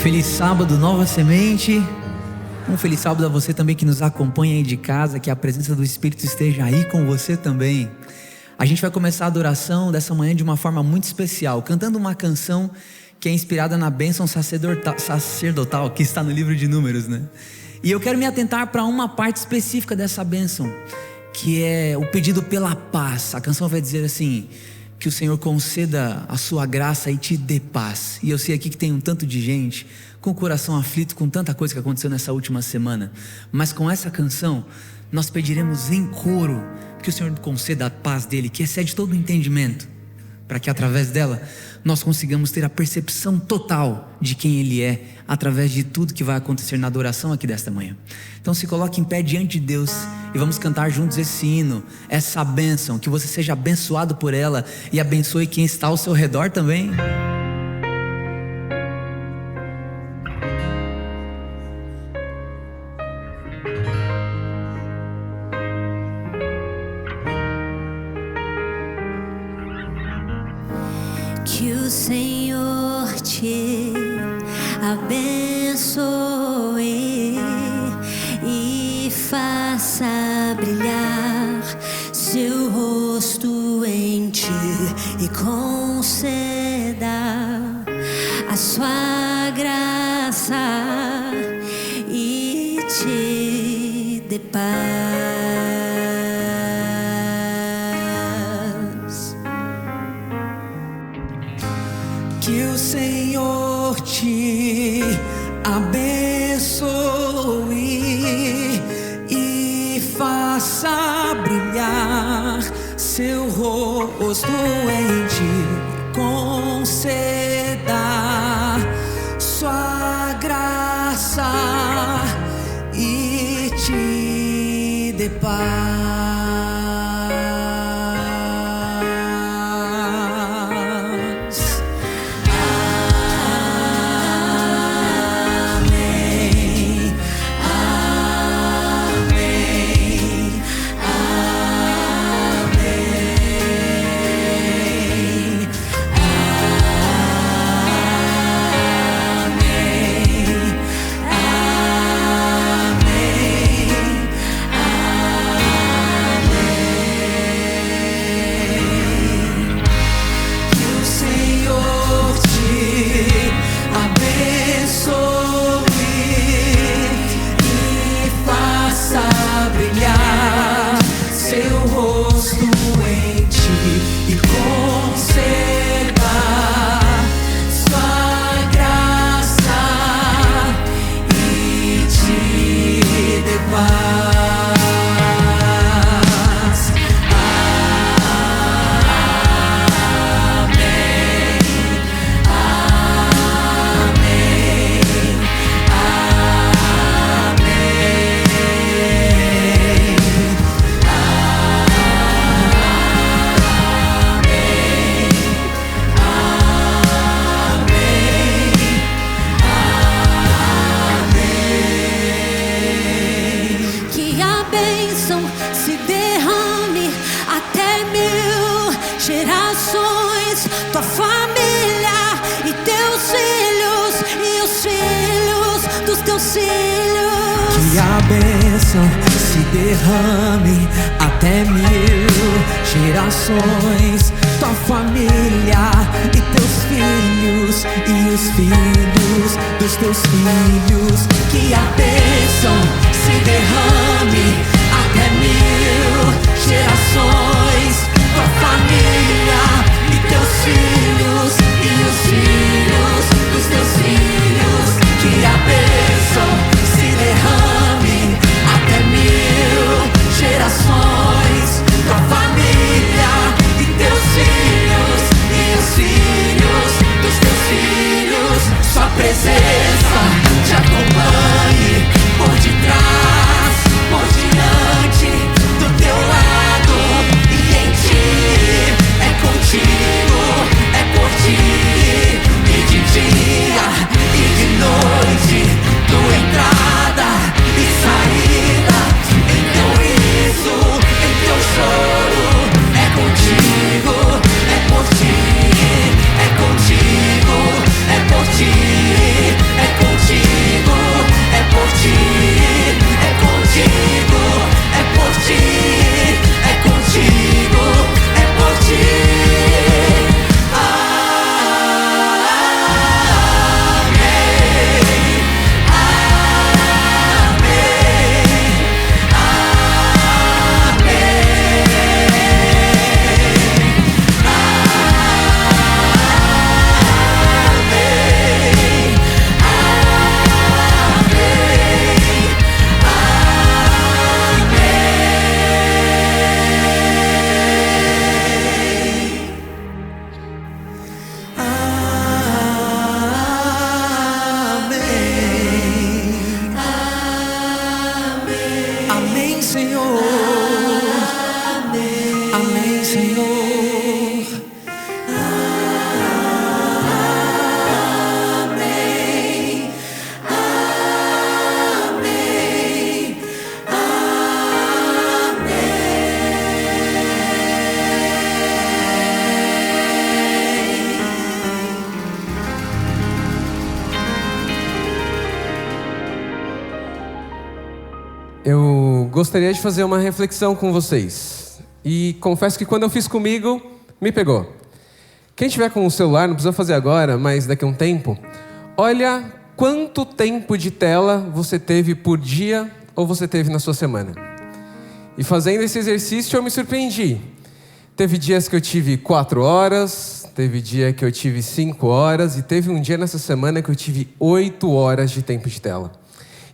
Feliz sábado, Nova Semente. Um feliz sábado a você também que nos acompanha aí de casa. Que a presença do Espírito esteja aí com você também. A gente vai começar a adoração dessa manhã de uma forma muito especial, cantando uma canção que é inspirada na bênção sacerdotal que está no livro de Números, né? E eu quero me atentar para uma parte específica dessa bênção, que é o pedido pela paz. A canção vai dizer assim: que o Senhor conceda a sua graça e te dê paz. E eu sei aqui que tem um tanto de gente com o coração aflito com tanta coisa que aconteceu nessa última semana, mas com essa canção nós pediremos em coro que o Senhor conceda a paz dele, que excede todo o entendimento, para que através dela nós consigamos ter a percepção total de quem Ele é, através de tudo que vai acontecer na adoração aqui desta manhã. Então se coloque em pé diante de Deus e vamos cantar juntos esse hino, essa bênção, que você seja abençoado por ela e abençoe quem está ao seu redor também. Que o Senhor te abençoe e faça brilhar seu rosto em ti e conceda a sua graça e te dê paz. Que o Senhor te abençoe e faça brilhar seu rosto em ti, conceda sua graça e te dê paz. Que a bênção se derrame até 1000 gerações, tua família e teus filhos e os filhos dos teus filhos. Que a bênção se derrame até 1000 gerações, tua família e teus filhos e os filhos dos teus filhos. Que a bênção se derrame até 1000 gerações, tua família e teus filhos e os filhos dos teus filhos. Sua presença te acompanhe por detrás, por diante, gostaria de fazer uma reflexão com vocês. E confesso que quando eu fiz comigo, me pegou. Quem tiver com o celular, não precisa fazer agora, mas daqui a um tempo, olha quanto tempo de tela você teve por dia ou você teve na sua semana. E fazendo esse exercício eu me surpreendi. Teve dias que eu tive 4 horas, teve dia que eu tive 5 horas e teve um dia nessa semana que eu tive 8 horas de tempo de tela.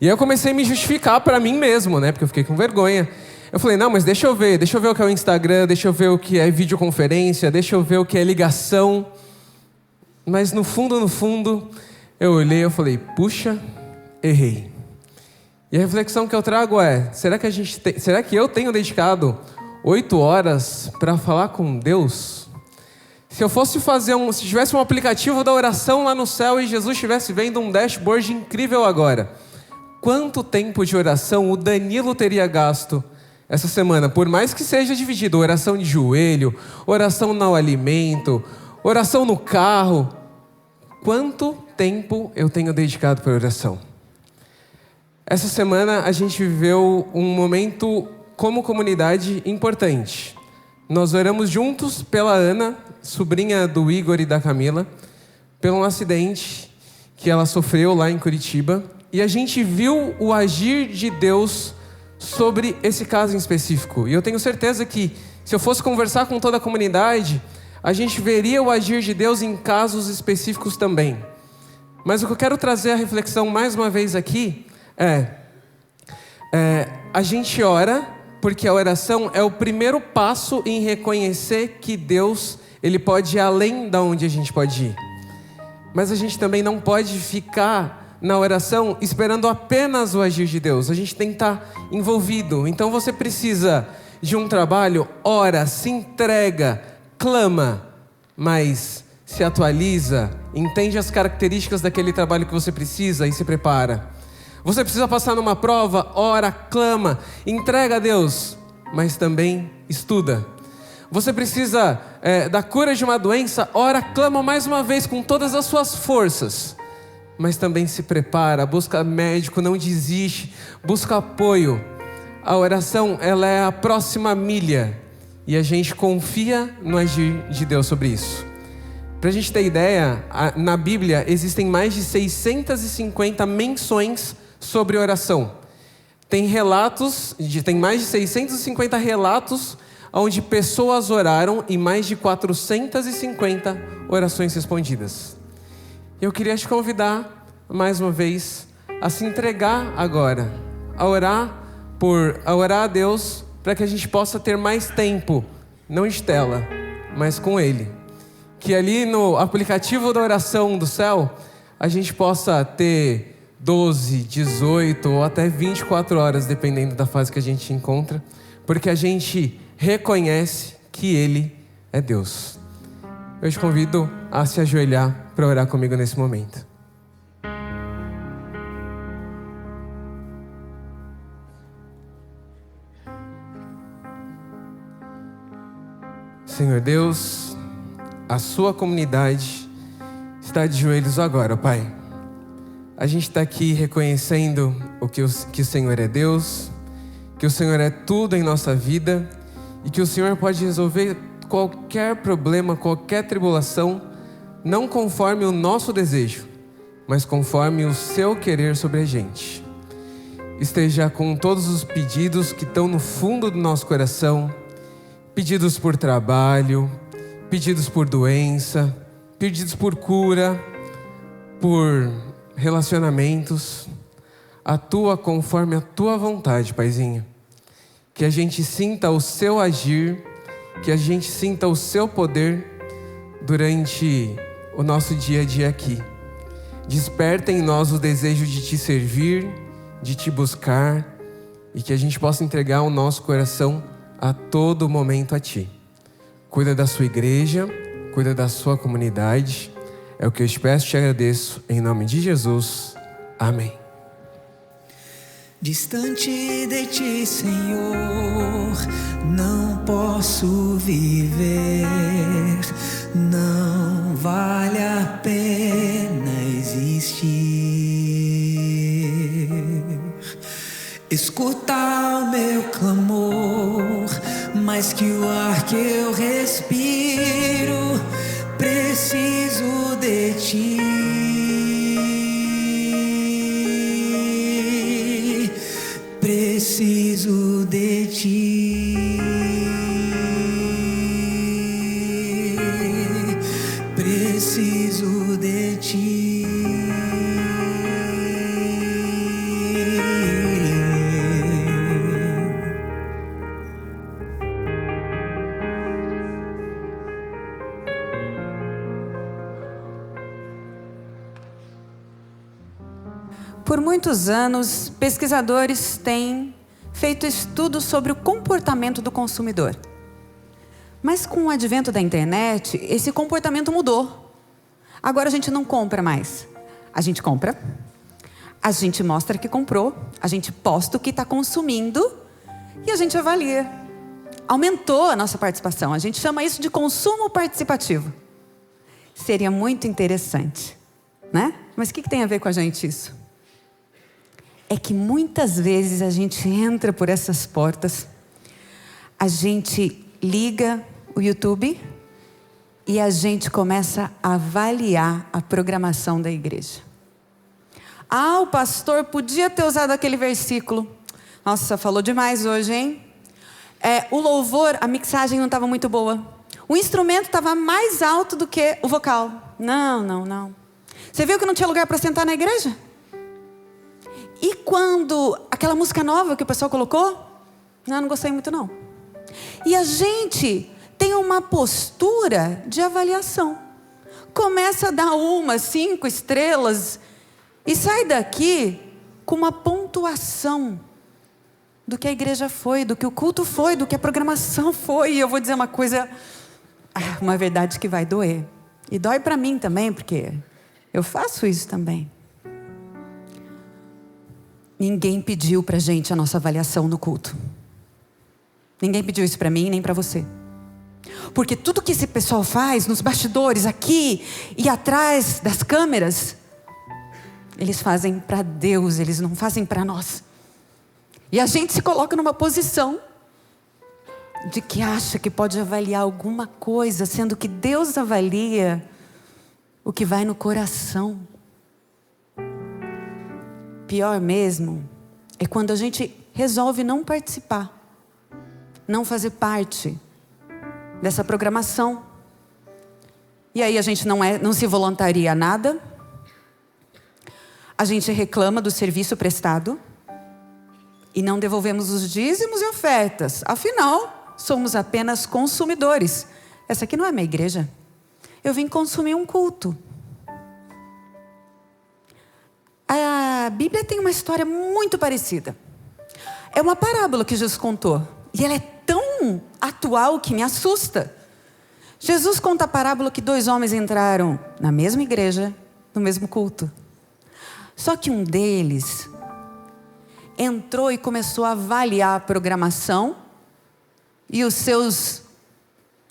E aí eu comecei a me justificar para mim mesmo, né? Porque eu fiquei com vergonha. Eu falei, não, mas deixa eu ver o que é o Instagram, deixa eu ver o que é videoconferência, deixa eu ver o que é ligação. Mas no fundo, eu olhei e falei, puxa, errei. E a reflexão que eu trago é, será que eu tenho dedicado 8 horas para falar com Deus? Se eu fosse se tivesse um aplicativo da oração lá no céu e Jesus estivesse vendo um dashboard incrível agora, quanto tempo de oração o Danilo teria gasto essa semana? Por mais que seja dividido, oração de joelho, oração no alimento, oração no carro. Quanto tempo eu tenho dedicado para oração? Essa semana a gente viveu um momento como comunidade importante. Nós oramos juntos pela Ana, sobrinha do Igor e da Camila, pelo um acidente que ela sofreu lá em Curitiba. E a gente viu o agir de Deus sobre esse caso em específico. E eu tenho certeza que se eu fosse conversar com toda a comunidade, a gente veria o agir de Deus em casos específicos também. Mas o que eu quero trazer a reflexão mais uma vez aqui a gente ora porque a oração é o primeiro passo em reconhecer que Deus, Ele pode ir além da onde a gente pode ir. Mas a gente também não pode ficar na oração esperando apenas o agir de Deus. A gente tem que estar envolvido. Então você precisa de um trabalho, ora, se entrega, clama, mas se atualiza, entende as características daquele trabalho que você precisa e se prepara. Você precisa passar numa prova, ora, clama, entrega a Deus, mas também estuda. Você precisa da cura de uma doença, ora, clama mais uma vez com todas as suas forças, mas também se prepara, busca médico, não desiste, busca apoio. A oração, ela é a próxima milha e a gente confia no agir de Deus sobre isso. Para a gente ter ideia, na Bíblia existem mais de 650 menções sobre oração. Tem mais de 650 relatos onde pessoas oraram e mais de 450 orações respondidas. Eu queria te convidar, mais uma vez, a se entregar agora, a orar a Deus, para que a gente possa ter mais tempo, não de tela, mas com Ele. Que ali no aplicativo da oração do céu, a gente possa ter 12, 18 ou até 24 horas, dependendo da fase que a gente encontra, porque a gente reconhece que Ele é Deus. Eu te convido a se ajoelhar para orar comigo nesse momento. Senhor Deus, a sua comunidade está de joelhos agora, Pai. A gente está aqui reconhecendo que o Senhor é Deus, que o Senhor é tudo em nossa vida e que o Senhor pode resolver qualquer problema, qualquer tribulação, não conforme o nosso desejo, mas conforme o seu querer sobre a gente. Esteja com todos os pedidos que estão no fundo do nosso coração, pedidos por trabalho, pedidos por doença, pedidos por cura, por relacionamentos. Atua conforme a tua vontade, Paizinho. Que a gente sinta o seu agir, que a gente sinta o seu poder durante o nosso dia a dia aqui. Desperta em nós o desejo de te servir, de te buscar, e que a gente possa entregar o nosso coração a todo momento a ti. Cuida da sua igreja, cuida da sua comunidade. É o que eu te peço e te agradeço, em nome de Jesus. Amém. Distante de ti, Senhor, não posso viver. Não vale a pena existir. Escuta o meu mais que o ar que eu respiro, preciso de ti. Preciso de ti. Preciso de ti. Por muitos anos, pesquisadores têm feito estudos sobre o comportamento do consumidor. Mas com o advento da internet, esse comportamento mudou. Agora a gente não compra mais. A gente compra, a gente mostra que comprou, a gente posta o que está consumindo e a gente avalia. Aumentou a nossa participação. A gente chama isso de consumo participativo. Seria muito interessante, né? Mas o que tem a ver com a gente isso? É que muitas vezes a gente entra por essas portas, a gente liga o YouTube e a gente começa a avaliar a programação da igreja. Ah, o pastor podia ter usado aquele versículo. Nossa, falou demais hoje, hein? O louvor, a mixagem não estava muito boa. O instrumento estava mais alto do que o vocal. Não. Você viu que não tinha lugar para sentar na igreja? E quando aquela música nova que o pessoal colocou? Não gostei muito não. E a gente tem uma postura de avaliação. Começa a dar 5 estrelas e sai daqui com uma pontuação do que a igreja foi, do que o culto foi, do que a programação foi. E eu vou dizer uma coisa, uma verdade que vai doer. E dói para mim também, porque eu faço isso também. Ninguém pediu pra gente a nossa avaliação no culto. Ninguém pediu isso pra mim, nem pra você. Porque tudo que esse pessoal faz nos bastidores, aqui e atrás das câmeras, eles fazem pra Deus, eles não fazem pra nós. E a gente se coloca numa posição de que acha que pode avaliar alguma coisa, sendo que Deus avalia o que vai no coração. Pior mesmo é quando a gente resolve não participar, não fazer parte dessa programação. E aí a gente não se voluntaria a nada, a gente reclama do serviço prestado e não devolvemos os dízimos e ofertas. Afinal, somos apenas consumidores. Essa aqui não é minha igreja. Eu vim consumir um culto. A Bíblia tem uma história muito parecida. É uma parábola que Jesus contou. E ela é tão atual que me assusta. Jesus conta a parábola que 2 homens entraram na mesma igreja, no mesmo culto. Só que um deles entrou e começou a avaliar a programação e os seus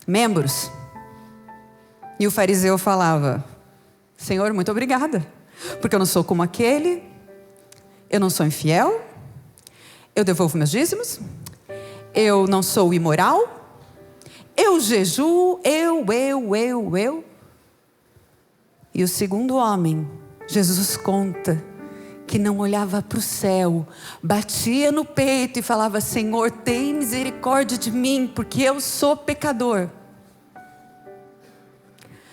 membros. E o fariseu falava: Senhor, muito obrigada, porque eu não sou como aquele, eu não sou infiel, eu devolvo meus dízimos, eu não sou imoral, eu jejuo, eu. E o segundo homem, Jesus conta que não olhava para o céu, batia no peito e falava: Senhor, tem misericórdia de mim, porque eu sou pecador.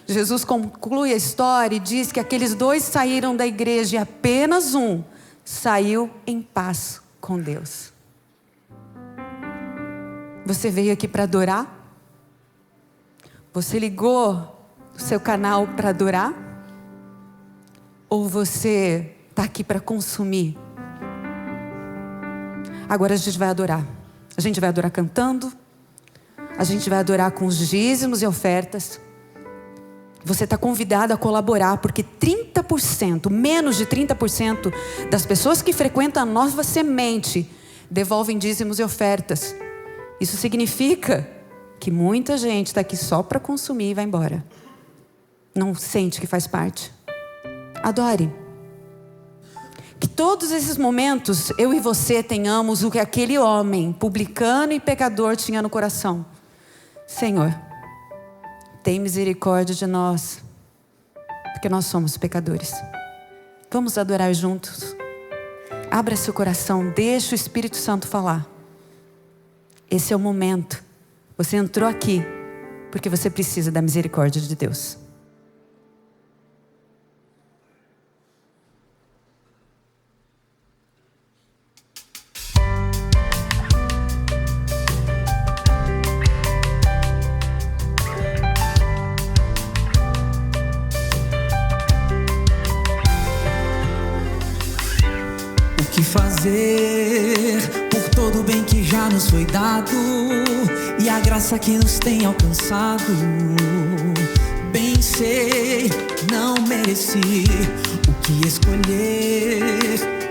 Jesus conclui a história e diz que aqueles 2 saíram da igreja e apenas um saiu em paz com Deus. Você veio aqui para adorar? Você ligou o seu canal para adorar? Ou você está aqui para consumir? Agora a gente vai adorar. A gente vai adorar cantando. A gente vai adorar com os dízimos e ofertas. Você está convidado a colaborar, porque 30%, menos de 30% das pessoas que frequentam a Nova Semente devolvem dízimos e ofertas. Isso significa que muita gente está aqui só para consumir e vai embora. Não sente que faz parte. Adore. Que todos esses momentos eu e você tenhamos o que aquele homem, publicano e pecador, tinha no coração. Senhor, tem misericórdia de nós, porque nós somos pecadores. Vamos adorar juntos. Abra seu coração, deixa o Espírito Santo falar. Esse é o momento. Você entrou aqui porque você precisa da misericórdia de Deus. O que fazer por todo o bem que já nos foi dado e a graça que nos tem alcançado? Bem sei, não mereci o que escolher,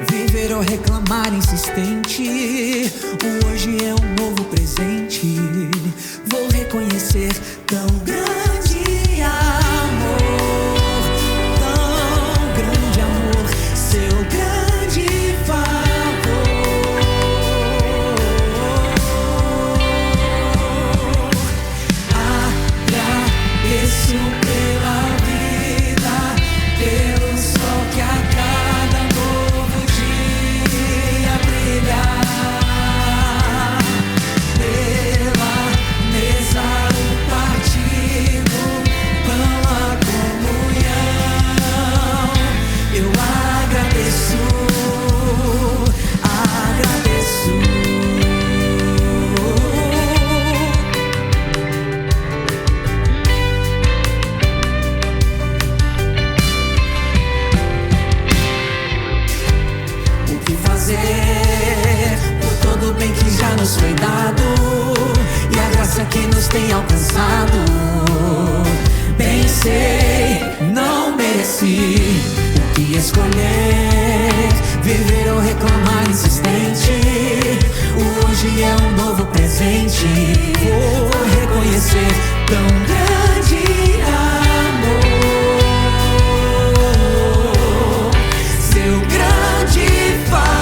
viver ou reclamar insistente. O hoje é um novo presente, vou reconhecer tão grande amor, tão grande amor, seu grande favor. Agradeço pela vida, pelo sol que a cada novo dia brilha, pela mesa o partido, pão a comunhão. Eu agradeço, agradeço. O que fazer por todo o bem que já nos foi dado e a graça que nos tem alcançado? Bem sei, não mereci o que escolher, viver ou reclamar insistente. O hoje é um novo presente, vou reconhecer tão grande amor, seu grande favor.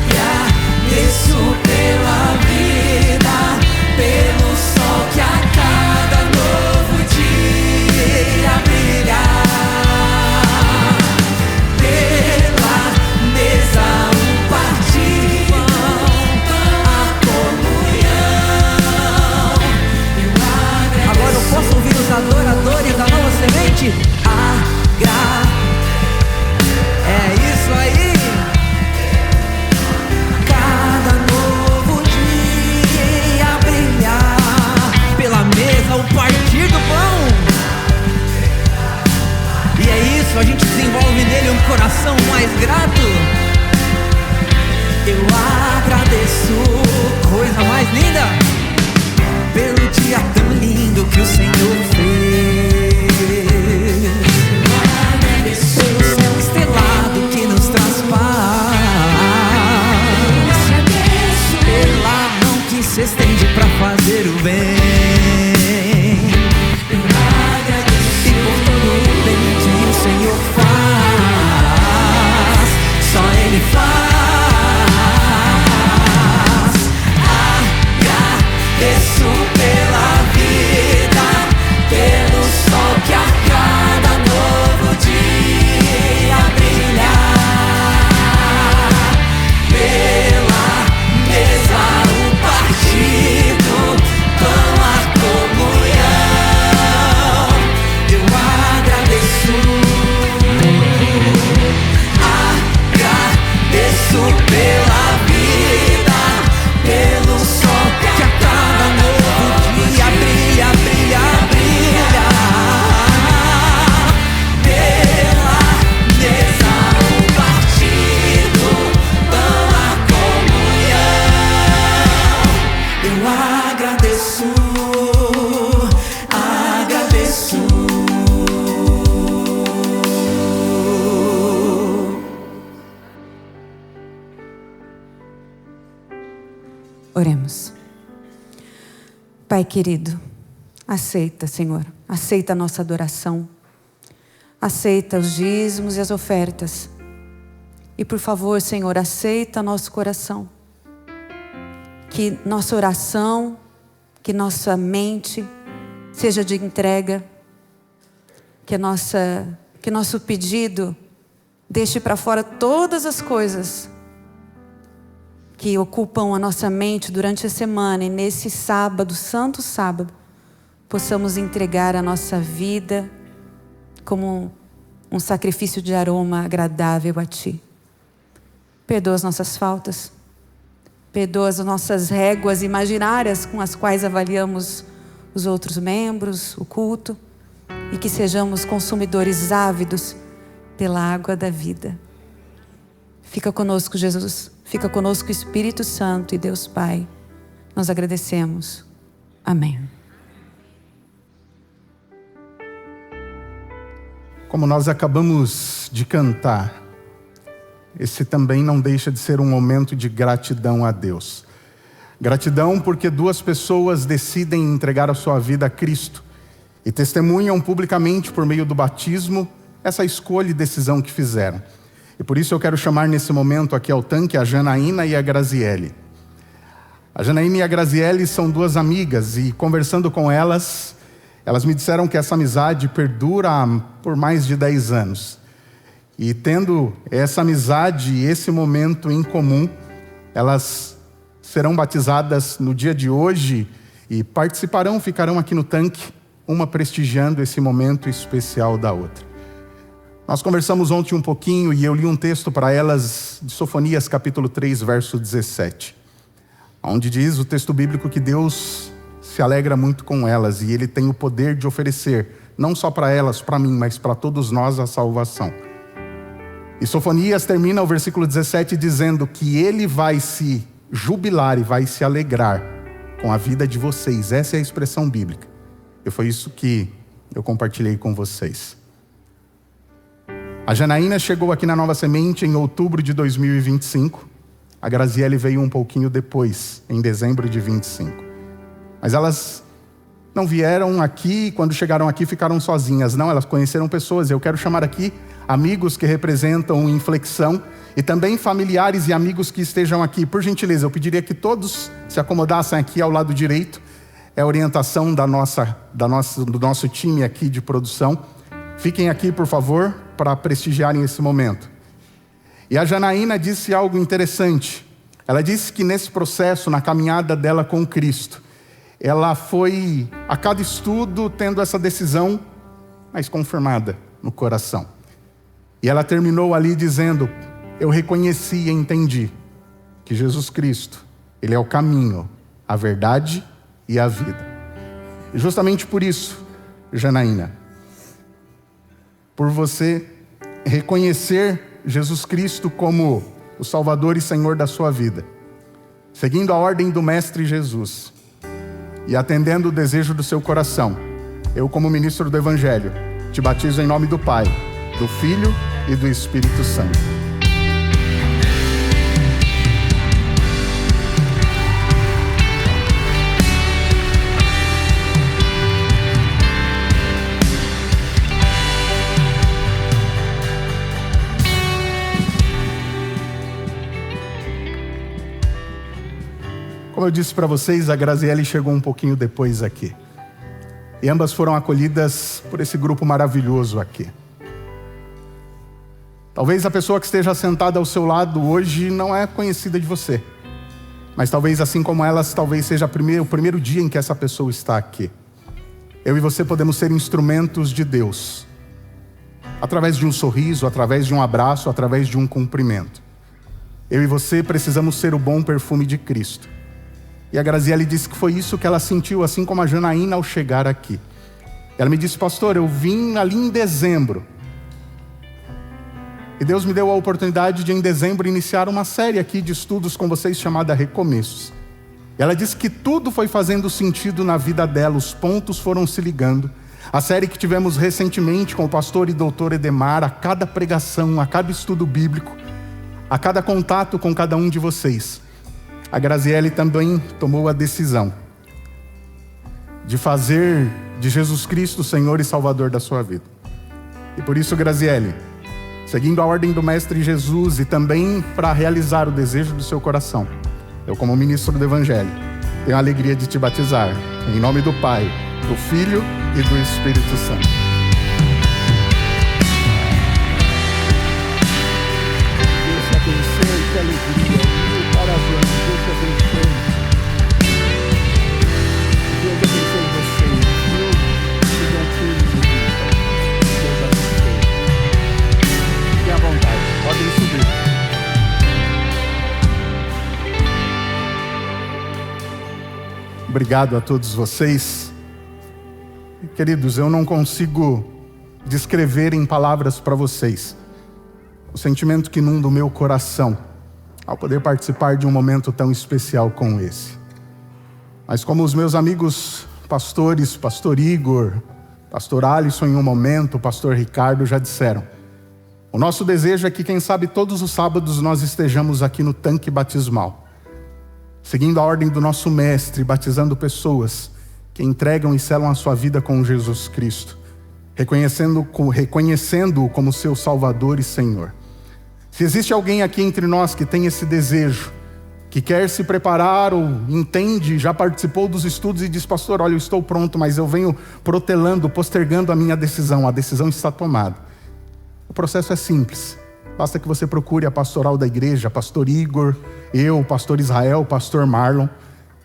Agradeço pela vida, pelo sol que a cada novo dia brilha, pela mesa o partir pão, a comunhão. Agora eu posso ouvir os adoradores da Nova Semente? É isso aí. Cada novo dia brilhar, Pela mesa, o partir do pão. E é isso, a gente desenvolve nele um coração mais grato. eu agradeço Coisa mais linda. pelo dia tão lindo que o Senhor fez, pelo céu estrelado que nos traz paz, pela mão que se estende pra fazer o bem, e por todo o bem que o Senhor faz, só Ele faz. Agradeço pela vida, pelo sol que a cada novo dia brilha, pela mesa o partido, pão a comunhão. Eu agradeço, agradeço pela vida, pelo sol que a cada novo dia brilha, brilha, brilha, pela mesa o partido, pão a comunhão. Eu agradeço, agradeço. Oremos. Pai querido, aceita, Senhor, aceita a nossa adoração. Aceita os dízimos e as ofertas. E por favor, Senhor, aceita nosso coração. Que nossa oração, que nossa mente seja de entrega. Que nosso pedido deixe para fora todas as coisas que ocupam a nossa mente durante a semana. E nesse sábado, santo sábado, possamos entregar a nossa vida como um sacrifício de aroma agradável a Ti. Perdoa as nossas faltas. Perdoa as nossas réguas imaginárias com as quais avaliamos os outros membros, o culto. E que sejamos consumidores ávidos pela água da vida. Fica conosco, Jesus. Fica conosco, Espírito Santo e Deus Pai. Nós agradecemos. Amém. Como nós acabamos de cantar, esse também não deixa de ser um momento de gratidão a Deus. Gratidão porque duas pessoas decidem entregar a sua vida a Cristo e testemunham publicamente por meio do batismo essa escolha e decisão que fizeram. E por isso eu quero chamar nesse momento aqui ao tanque a Janaína e a Graziele. A Janaína e a Graziele são duas amigas e conversando com elas me disseram que essa amizade perdura por mais de 10 anos. E tendo essa amizade e esse momento em comum, elas serão batizadas no dia de hoje e ficarão aqui no tanque, uma prestigiando esse momento especial da outra. Nós conversamos ontem um pouquinho e eu li um texto para elas de Sofonias capítulo 3, verso 17. Onde diz o texto bíblico que Deus se alegra muito com elas e Ele tem o poder de oferecer, não só para elas, para mim, mas para todos nós a salvação. E Sofonias termina o versículo 17 dizendo que Ele vai se jubilar e vai se alegrar com a vida de vocês. Essa é a expressão bíblica. E foi isso que eu compartilhei com vocês. A Janaína chegou aqui na Nova Semente em outubro de 2025. A Graziele veio um pouquinho depois, em dezembro de 25. Mas elas não vieram aqui, quando chegaram aqui ficaram sozinhas. Não, elas conheceram pessoas. Eu quero chamar aqui amigos que representam Inflexão e também familiares e amigos que estejam aqui. Por gentileza, eu pediria que todos se acomodassem aqui ao lado direito. É a orientação do nosso time aqui de produção. Fiquem aqui, por favor, para prestigiarem esse momento. E a Janaína disse algo interessante. Ela disse que nesse processo, na caminhada dela com Cristo, ela foi a cada estudo tendo essa decisão mais confirmada no coração. E ela terminou ali dizendo: eu reconheci e entendi que Jesus Cristo, Ele é o caminho, a verdade e a vida. E justamente por isso, Janaína, por você reconhecer Jesus Cristo como o Salvador e Senhor da sua vida, seguindo a ordem do Mestre Jesus e atendendo o desejo do seu coração, eu, como ministro do Evangelho, te batizo em nome do Pai, do Filho e do Espírito Santo. Como eu disse para vocês, a Graziele chegou um pouquinho depois aqui. E ambas foram acolhidas por esse grupo maravilhoso aqui. Talvez a pessoa que esteja sentada ao seu lado hoje não é conhecida de você. Mas talvez, assim como elas, talvez seja o primeiro dia em que essa pessoa está aqui. Eu e você podemos ser instrumentos de Deus. Através de um sorriso, através de um abraço, através de um cumprimento. Eu e você precisamos ser o bom perfume de Cristo. E a Graziele disse que foi isso que ela sentiu, assim como a Janaína ao chegar aqui. Ela me disse: pastor, eu vim ali em dezembro. E Deus me deu a oportunidade de em dezembro iniciar uma série aqui de estudos com vocês chamada Recomeços. E ela disse que tudo foi fazendo sentido na vida dela, os pontos foram se ligando. A série que tivemos recentemente com o pastor e doutor Edemar, a cada pregação, a cada estudo bíblico, a cada contato com cada um de vocês, a Graziele também tomou a decisão de fazer de Jesus Cristo Senhor e Salvador da sua vida. E por isso, Graziele, seguindo a ordem do Mestre Jesus e também para realizar o desejo do seu coração, eu, como ministro do Evangelho, tenho a alegria de te batizar, em nome do Pai, do Filho e do Espírito Santo. Deus te abençoe, que alegria, mil parabéns, Deus te abençoe. Deus abençoe vocês, viu? Sejam filhos de Deus. Deus abençoe. Fiquem à vontade, podem subir. Obrigado a todos vocês. Queridos, eu não consigo descrever em palavras para vocês o sentimento que inunda o meu coração ao poder participar de um momento tão especial como esse. Mas como os meus amigos pastores, pastor Igor, pastor Alisson em um momento, pastor Ricardo já disseram, o nosso desejo é que, quem sabe, todos os sábados nós estejamos aqui no tanque batismal, seguindo a ordem do nosso mestre, batizando pessoas que entregam e selam a sua vida com Jesus Cristo, reconhecendo-o como seu Salvador e Senhor. Se existe alguém aqui entre nós que tem esse desejo, que quer se preparar ou entende, já participou dos estudos e diz, pastor, olha, eu estou pronto, mas eu venho protelando, postergando a minha decisão, a decisão está tomada. O processo é simples. Basta que você procure a pastoral da igreja, pastor Igor, eu, pastor Israel, pastor Marlon,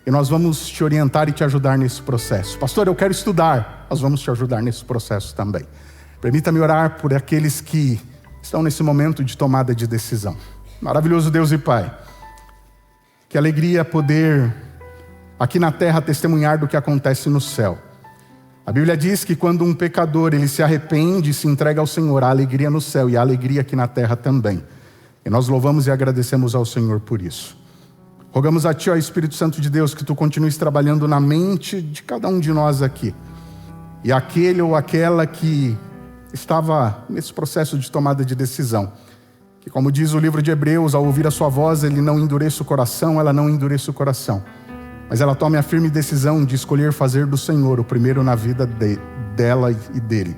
e nós vamos te orientar e te ajudar nesse processo. Pastor, eu quero estudar, nós vamos te ajudar nesse processo também. Permita-me orar por aqueles que estão nesse momento de tomada de decisão. Maravilhoso Deus e Pai, que alegria poder aqui na terra testemunhar do que acontece no céu. A Bíblia diz que quando um pecador ele se arrepende e se entrega ao Senhor, há alegria no céu e há alegria aqui na terra também. E nós louvamos e agradecemos ao Senhor por isso. Rogamos a Ti, ó Espírito Santo de Deus, que Tu continues trabalhando na mente de cada um de nós aqui. E aquele ou aquela que estava nesse processo de tomada de decisão, que, como diz o livro de Hebreus, ao ouvir a Sua voz, ele não endureça o coração, ela não endureça o coração, mas ela tome a firme decisão de escolher fazer do Senhor o primeiro na vida dela e dele.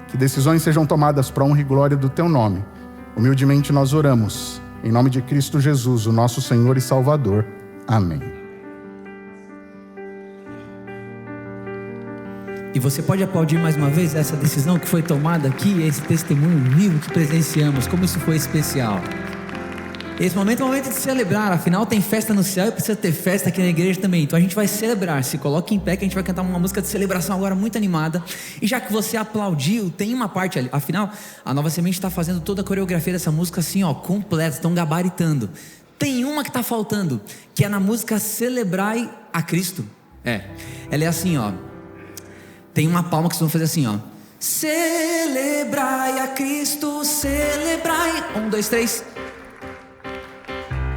Que decisões sejam tomadas para a honra e glória do Teu nome. Humildemente nós oramos, em nome de Cristo Jesus, o nosso Senhor e Salvador. Amém. E você pode aplaudir mais uma vez essa decisão que foi tomada aqui, esse testemunho vivo que presenciamos, como isso foi especial. Esse momento é um momento de celebrar, afinal tem festa no céu e precisa ter festa aqui na igreja também. Então a gente vai celebrar, se coloque em pé que a gente vai cantar uma música de celebração agora muito animada. E já que você aplaudiu, tem uma parte ali, afinal a Nova Semente está fazendo toda a coreografia dessa música assim ó, completa, estão gabaritando. Tem uma que está faltando, que é na música Celebrai a Cristo. Ela é assim ó, tem uma palma que vocês vão fazer assim ó. Celebrai a Cristo, celebrai. 1, 2, 3.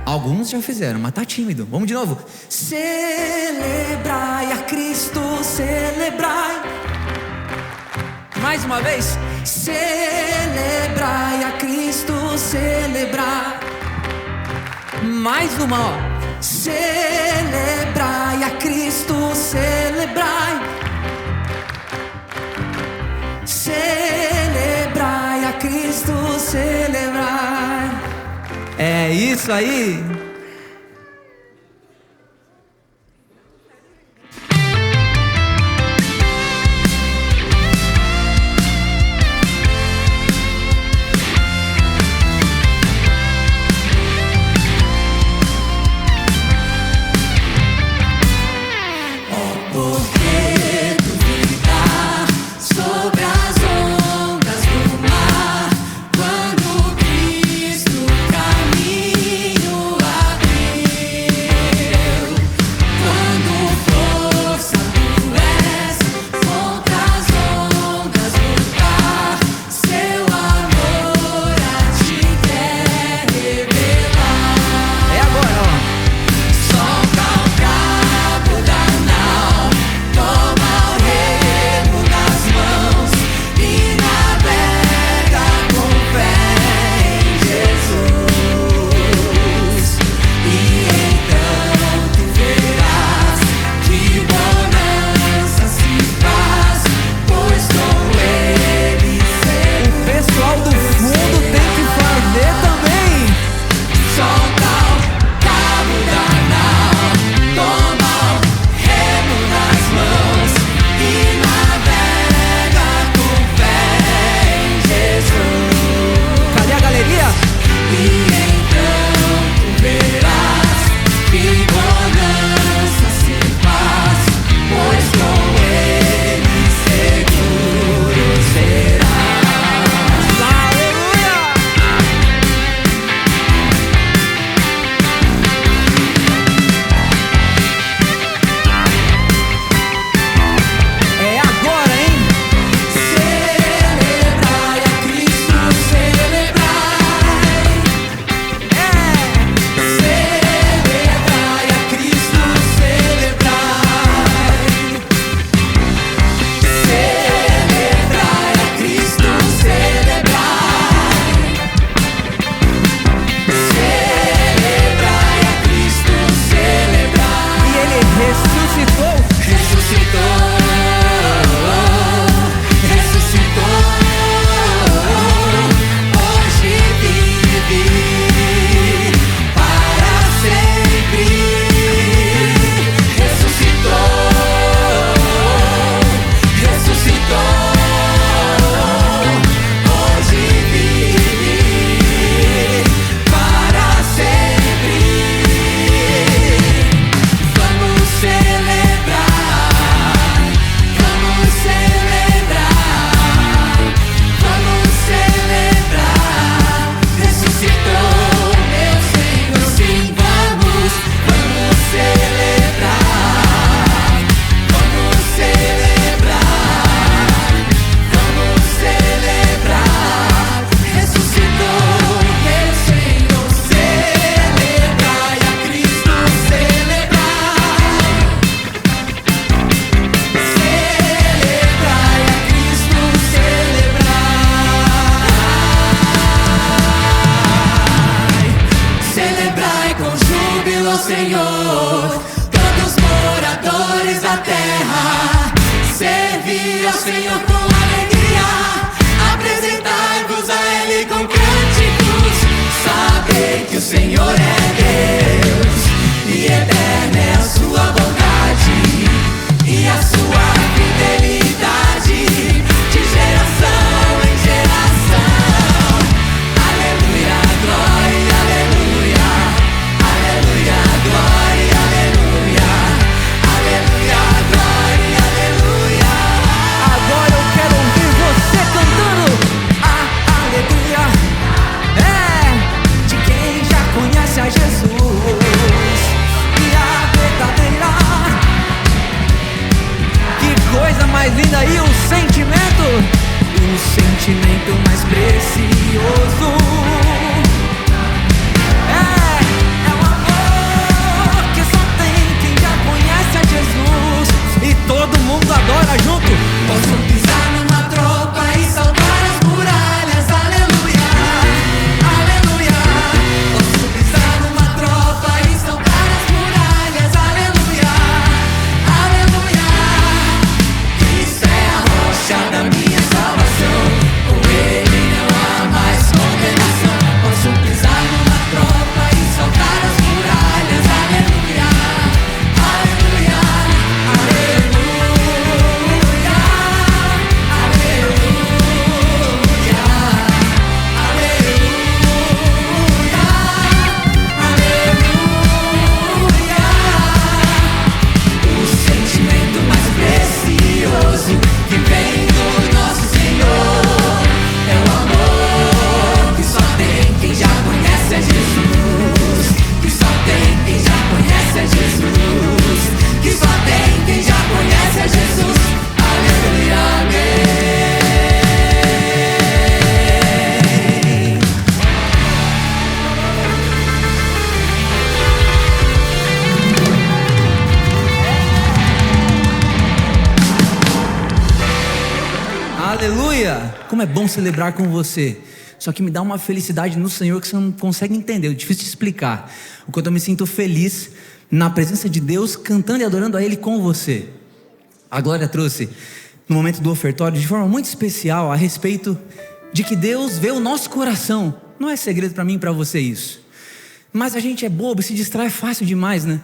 Alguns já fizeram, mas tá tímido. Vamos de novo. Celebrai a Cristo, celebrai. Mais uma vez. Celebrai a Cristo, celebrai. Mais uma, ó. Celebrai a Cristo, celebrai. Celebrai a Cristo, celebrai. É isso aí. Quando Cristo caminho da terra. Servir ao Senhor com alegria, apresentai-vos a Ele com cânticos. Sabei que o Senhor é Deus, e eterna é a sua bondade e a sua fidelidade, de geração em geração. Aleluia, glória, aleluia, aleluia, glória, aleluia, aleluia, glória, aleluia. Agora eu quero ouvir você cantando a aleluia. É de quem já conhece a Jesus e a verdadeira. Que coisa mais linda, e o sentimento mais precioso é o amor que só tem quem já conhece a Jesus. E todo mundo adora junto. Posso pisar numa tropa e saltar as muralhas, aleluia, aleluia. Posso pisar numa tropa e saltar as muralhas, aleluia, aleluia. Cristo é a rocha da minha salvação, com Ele não há mais condenação. Posso pisar numa tropa e saltar as muralhas, aleluia, aleluia, aleluia. Que vem do nosso Senhor é o amor que só tem quem já conhece a Jesus, que só tem quem já conhece a Jesus, que só tem quem já conhece a Jesus. Aleluia, amém. Aleluia! Como é bom celebrar com você. Só que me dá uma felicidade no Senhor que você não consegue entender, é difícil de explicar. O quanto eu me sinto feliz na presença de Deus, cantando e adorando a Ele com você. A Glória trouxe, no momento do ofertório, de forma muito especial, a respeito de que Deus vê o nosso coração. Não é segredo para mim e para você isso. Mas a gente é bobo e se distrai fácil demais, né?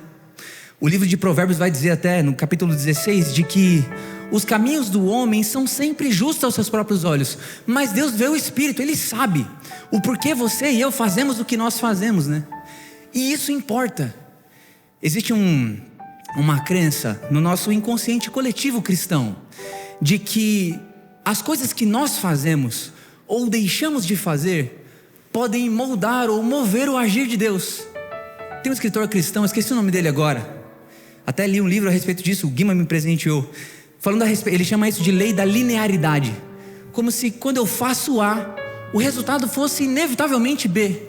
O livro de Provérbios vai dizer até, no capítulo 16, de que os caminhos do homem são sempre justos aos seus próprios olhos, mas Deus vê o Espírito, Ele sabe o porquê você e eu fazemos o que nós fazemos, né? E isso importa. Existe uma crença no nosso inconsciente coletivo cristão, de que as coisas que nós fazemos ou deixamos de fazer podem moldar ou mover o agir de Deus. Tem um escritor cristão, esqueci o nome dele agora, até li um livro a respeito disso, o Guima me presenteou, falando a respeito, ele chama isso de lei da linearidade, como se quando eu faço A, o resultado fosse inevitavelmente B.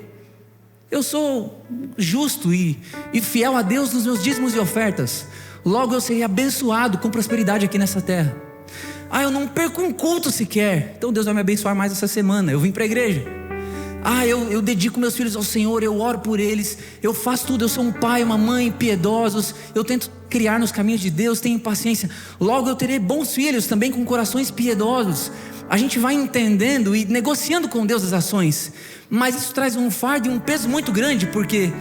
Eu sou justo e fiel a Deus nos meus dízimos e ofertas, logo eu serei abençoado com prosperidade aqui nessa terra. Eu não perco um culto sequer, então Deus vai me abençoar mais essa semana, eu vim para a igreja. Eu dedico meus filhos ao Senhor, eu oro por eles, eu faço tudo, eu sou um pai, uma mãe piedosos, eu tento criar nos caminhos de Deus, tenho paciência, logo eu terei bons filhos também com corações piedosos. A gente vai entendendo e negociando com Deus as ações, mas isso traz um fardo e um peso muito grande, porque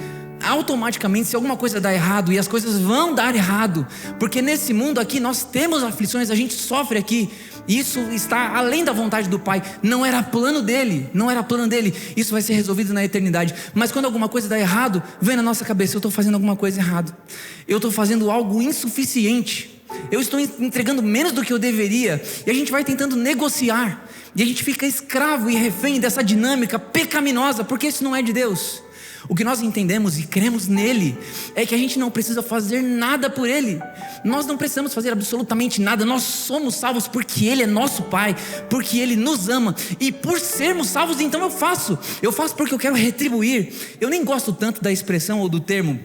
automaticamente se alguma coisa dá errado, e as coisas vão dar errado, porque nesse mundo aqui nós temos aflições, a gente sofre aqui, isso está além da vontade do Pai, não era plano dele, isso vai ser resolvido na eternidade. Mas quando alguma coisa dá errado, vem na nossa cabeça, eu estou fazendo alguma coisa errada, eu estou fazendo algo insuficiente, eu estou entregando menos do que eu deveria, e a gente vai tentando negociar, e a gente fica escravo e refém dessa dinâmica pecaminosa, porque isso não é de Deus. O que nós entendemos e cremos nele é que a gente não precisa fazer nada por ele. Nós não precisamos fazer absolutamente nada. Nós somos salvos porque ele é nosso Pai, porque ele nos ama, e por sermos salvos, então eu faço porque eu quero retribuir. Eu nem gosto tanto da expressão ou do termo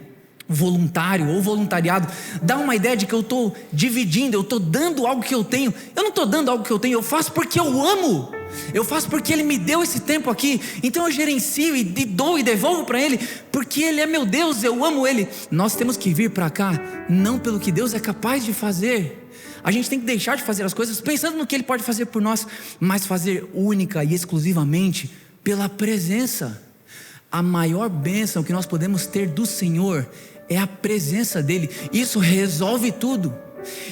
voluntário ou voluntariado, dá uma ideia de que eu estou dividindo, eu estou dando algo que eu tenho. Eu não estou dando algo que eu tenho, eu faço porque eu amo, eu faço porque Ele me deu esse tempo aqui, então eu gerencio e dou e devolvo para Ele, porque Ele é meu Deus, eu amo Ele. Nós temos que vir para cá, não pelo que Deus é capaz de fazer. A gente tem que deixar de fazer as coisas pensando no que Ele pode fazer por nós, mas fazer única e exclusivamente pela presença. A maior bênção que nós podemos ter do Senhor é a presença dEle. Isso resolve tudo.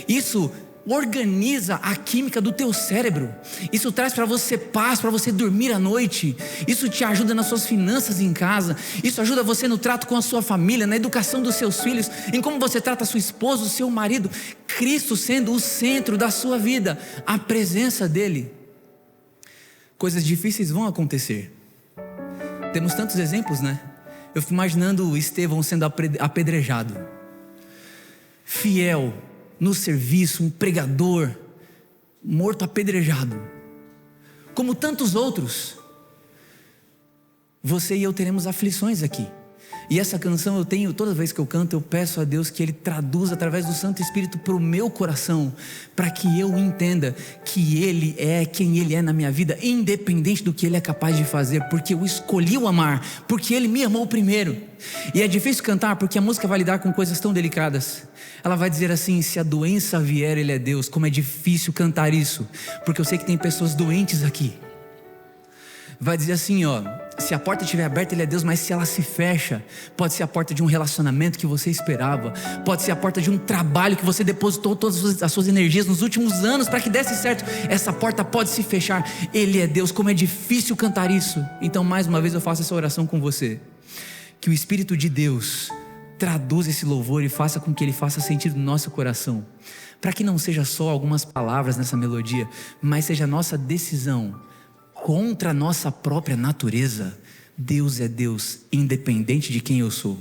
Isso organiza a química do teu cérebro. Isso traz para você paz, para você dormir à noite. Isso te ajuda nas suas finanças em casa. Isso ajuda você no trato com a sua família, na educação dos seus filhos, em como você trata a sua esposa, o seu marido. Cristo sendo o centro da sua vida, a presença dEle. Coisas difíceis vão acontecer. Temos tantos exemplos, né? Eu fico imaginando Estevão sendo apedrejado, fiel no serviço, um pregador, morto apedrejado, como tantos outros. Você e eu teremos aflições aqui. E essa canção eu tenho, toda vez que eu canto, eu peço a Deus que Ele traduza através do Santo Espírito para o meu coração, para que eu entenda que Ele é quem Ele é na minha vida, independente do que Ele é capaz de fazer, porque eu escolhi o amar, porque Ele me amou primeiro. E é difícil cantar porque a música vai lidar com coisas tão delicadas. Ela vai dizer assim: se a doença vier, Ele é Deus. Como é difícil cantar isso, porque eu sei que tem pessoas doentes aqui. Vai dizer assim, ó: se a porta estiver aberta, Ele é Deus, mas se ela se fecha, pode ser a porta de um relacionamento que você esperava, pode ser a porta de um trabalho que você depositou todas as suas energias nos últimos anos para que desse certo. Essa porta pode se fechar. Ele é Deus. Como é difícil cantar isso. Então, mais uma vez eu faço essa oração com você, que o Espírito de Deus traduza esse louvor e faça com que ele faça sentido no nosso coração, para que não seja só algumas palavras nessa melodia, mas seja a nossa decisão contra a nossa própria natureza. Deus é Deus, independente de quem eu sou.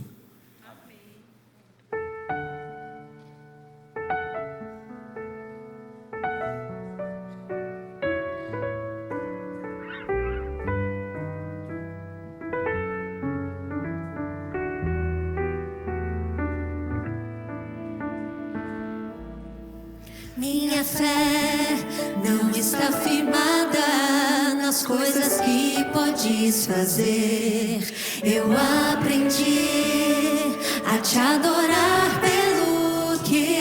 Minha fé não está firmada nas coisas que podes fazer. Eu aprendi a te adorar pelo que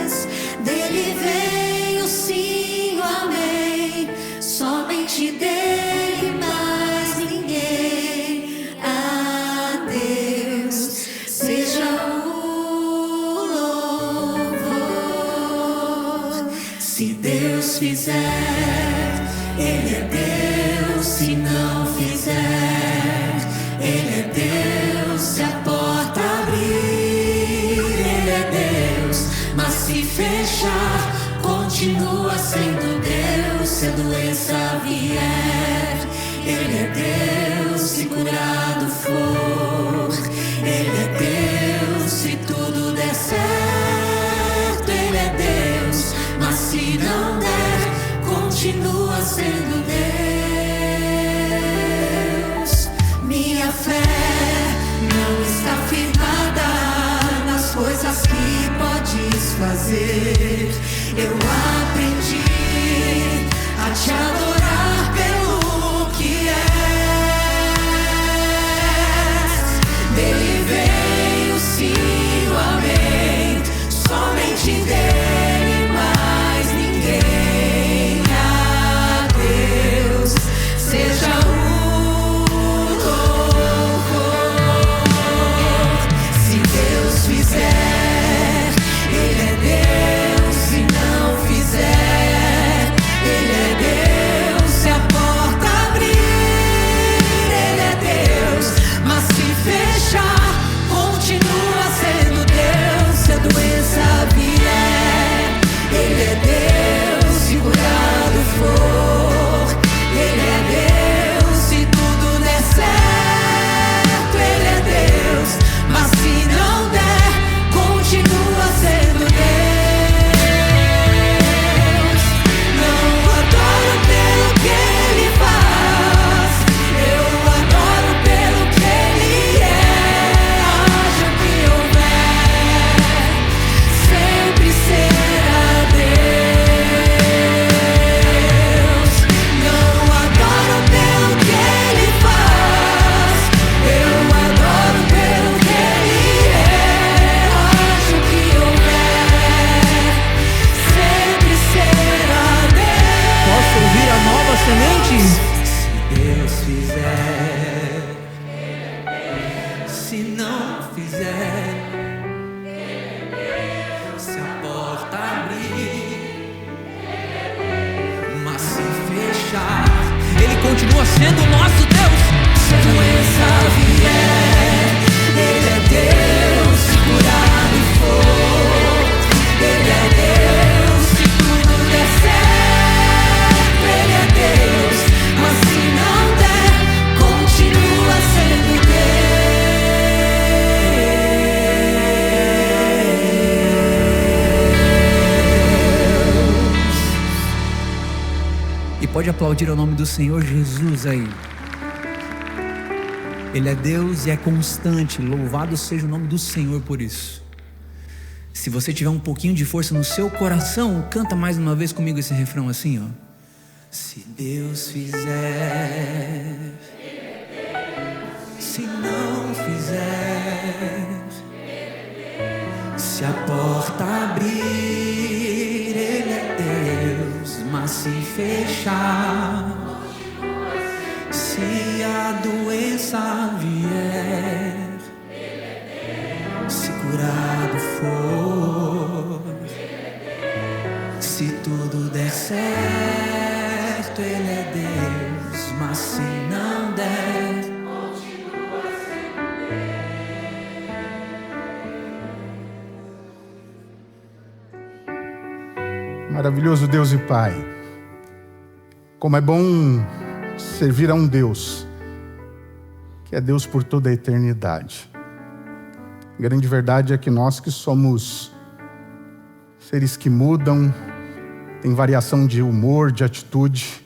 és. Dele vem o sim, o amém. Somente dele, mais ninguém. A Deus seja o Se Deus fizer, Ele é Deus. Se não fizer, Ele é Deus. Se a porta abrir, Ele é Deus. Mas se fechar, continua sendo Deus. Se a doença vier, Ele é Deus. Se curado for, Ele é Deus. Se tudo der certo, Ele é Deus. Mas se não der, continua sendo Deus. Minha fé não está firmada nas coisas que podes fazer. Eu aprendi a te adorar pelo que és. fizer, se não fizer, se a porta abrir, mas se fechar, Ele continua sendo o nosso Deus. Se a doença vier, Ele é Deus. Se curado for, Ele é Deus. Se tudo der certo, Ele é Deus. Mas se não der, continua sendo E pode aplaudir o nome do Senhor Jesus aí. Ele é Deus e é constante. Louvado seja o nome do Senhor por isso. Se você tiver um pouquinho de força no seu coração, canta mais uma vez comigo esse refrão assim, ó. Se Deus fizer, se não fizer, se a porta abrir, Ele é Deus. Mas se fechar, se a doença vier, se curado for, se tudo der certo, Ele é Deus. Mas se não der, Maravilhoso Deus e Pai, como é bom servir a um Deus que é Deus por toda a eternidade. A grande verdade é que nós que somos seres que mudam, tem variação de humor, de atitude,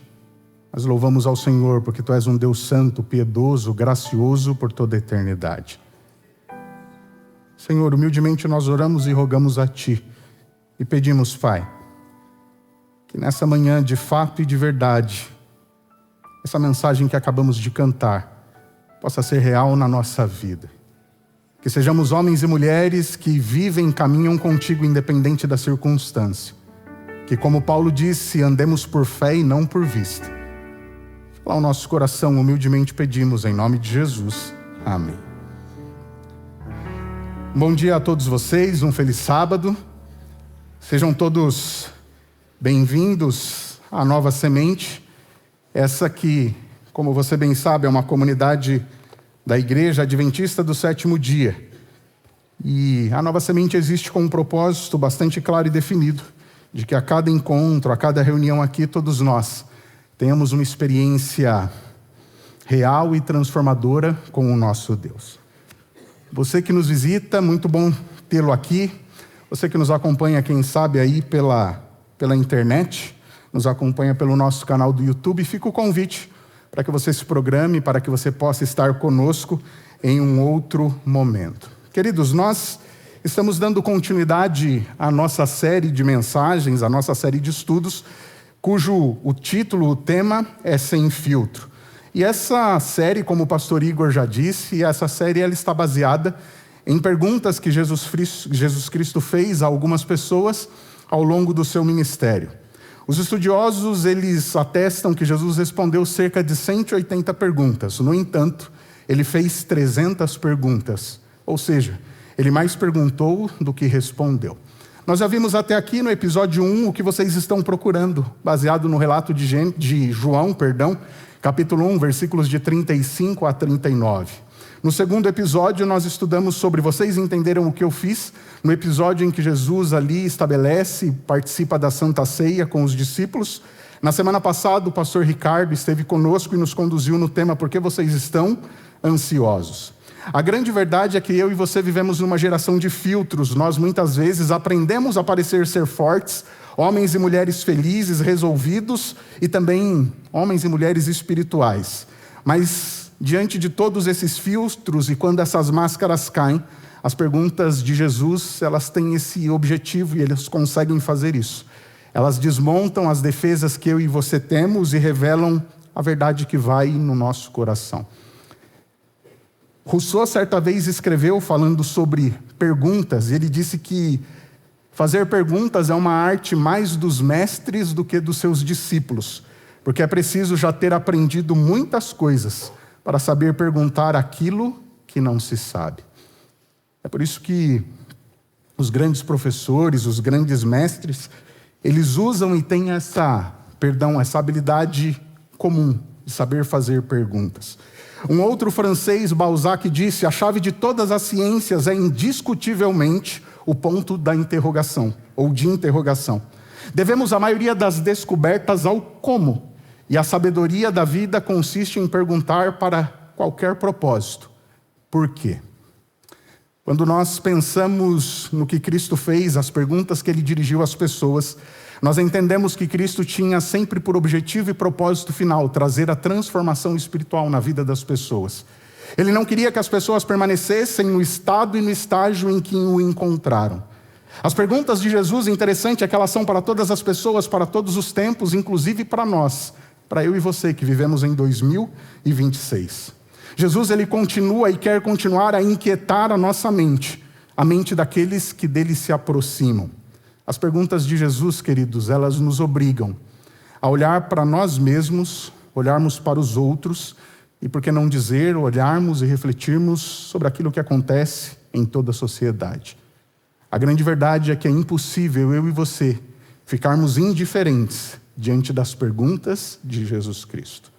mas louvamos ao Senhor porque Tu és um Deus santo, piedoso, gracioso por toda a eternidade. Senhor, humildemente nós oramos e rogamos a Ti e pedimos, Pai, que nessa manhã de fato e de verdade, essa mensagem que acabamos de cantar possa ser real na nossa vida. Que sejamos homens e mulheres que vivem e caminham contigo independente da circunstância. Que, como Paulo disse, andemos por fé e não por vista. Fala o nosso coração, humildemente pedimos em nome de Jesus. Amém. Bom dia a todos vocês, um feliz sábado. Sejam todos bem-vindos à Nova Semente. Essa que, como você bem sabe, é uma comunidade da Igreja Adventista do Sétimo Dia. E a Nova Semente existe com um propósito bastante claro e definido, de que a cada encontro, a cada reunião aqui, todos nós tenhamos uma experiência real e transformadora com o nosso Deus. Você que nos visita, muito bom tê-lo aqui. Você que nos acompanha, quem sabe, aí pela internet, nos acompanha pelo nosso canal do YouTube, fica o convite para que você se programe, para que você possa estar conosco em um outro momento. Queridos, nós estamos dando continuidade à nossa série de mensagens, à nossa série de estudos, cujo o título, o tema é Sem Filtro. E essa série, como o pastor Igor já disse, essa série ela está baseada em perguntas que Jesus Cristo fez a algumas pessoas ao longo do seu ministério. Os estudiosos, eles atestam que Jesus respondeu cerca de 180 perguntas. No entanto, ele fez 300 perguntas. Ou seja, ele mais perguntou do que respondeu. Nós já vimos até aqui no episódio 1 o que vocês estão procurando, baseado no relato de João, capítulo 1, versículos de 35 a 39. No segundo episódio, nós estudamos sobre vocês entenderam o que eu fiz, no episódio em que Jesus ali estabelece e participa da Santa Ceia com os discípulos. Na semana passada, o pastor Ricardo esteve conosco e nos conduziu no tema Por que vocês estão ansiosos? A grande verdade é que eu e você vivemos numa geração de filtros. Nós muitas vezes aprendemos a parecer ser fortes, homens e mulheres felizes, resolvidos e também homens e mulheres espirituais. Mas diante de todos esses filtros e quando essas máscaras caem, as perguntas de Jesus, elas têm esse objetivo e eles conseguem fazer isso. Elas desmontam as defesas que eu e você temos e revelam a verdade que vai no nosso coração. Rousseau certa vez escreveu falando sobre perguntas, e ele disse que fazer perguntas é uma arte mais dos mestres do que dos seus discípulos, porque é preciso já ter aprendido muitas coisas para saber perguntar aquilo que não se sabe. É por isso que os grandes professores, os grandes mestres, eles usam e têm essa habilidade comum de saber fazer perguntas. Um outro francês, Balzac, disse: a chave de todas as ciências é indiscutivelmente o ponto da interrogação, ou de interrogação. Devemos a maioria das descobertas ao como, e a sabedoria da vida consiste em perguntar para qualquer propósito: por quê? Quando nós pensamos no que Cristo fez, as perguntas que Ele dirigiu às pessoas, nós entendemos que Cristo tinha sempre por objetivo e propósito final trazer a transformação espiritual na vida das pessoas. Ele não queria que as pessoas permanecessem no estado e no estágio em que o encontraram. As perguntas de Jesus, interessante é que elas são para todas as pessoas, para todos os tempos, inclusive para nós, para eu e você que vivemos em 2026. Jesus, ele continua e quer continuar a inquietar a nossa mente, a mente daqueles que dele se aproximam. As perguntas de Jesus, queridos, elas nos obrigam a olhar para nós mesmos, olharmos para os outros e, por que não dizer, olharmos e refletirmos sobre aquilo que acontece em toda a sociedade. A grande verdade é que é impossível eu e você ficarmos indiferentes diante das perguntas de Jesus Cristo.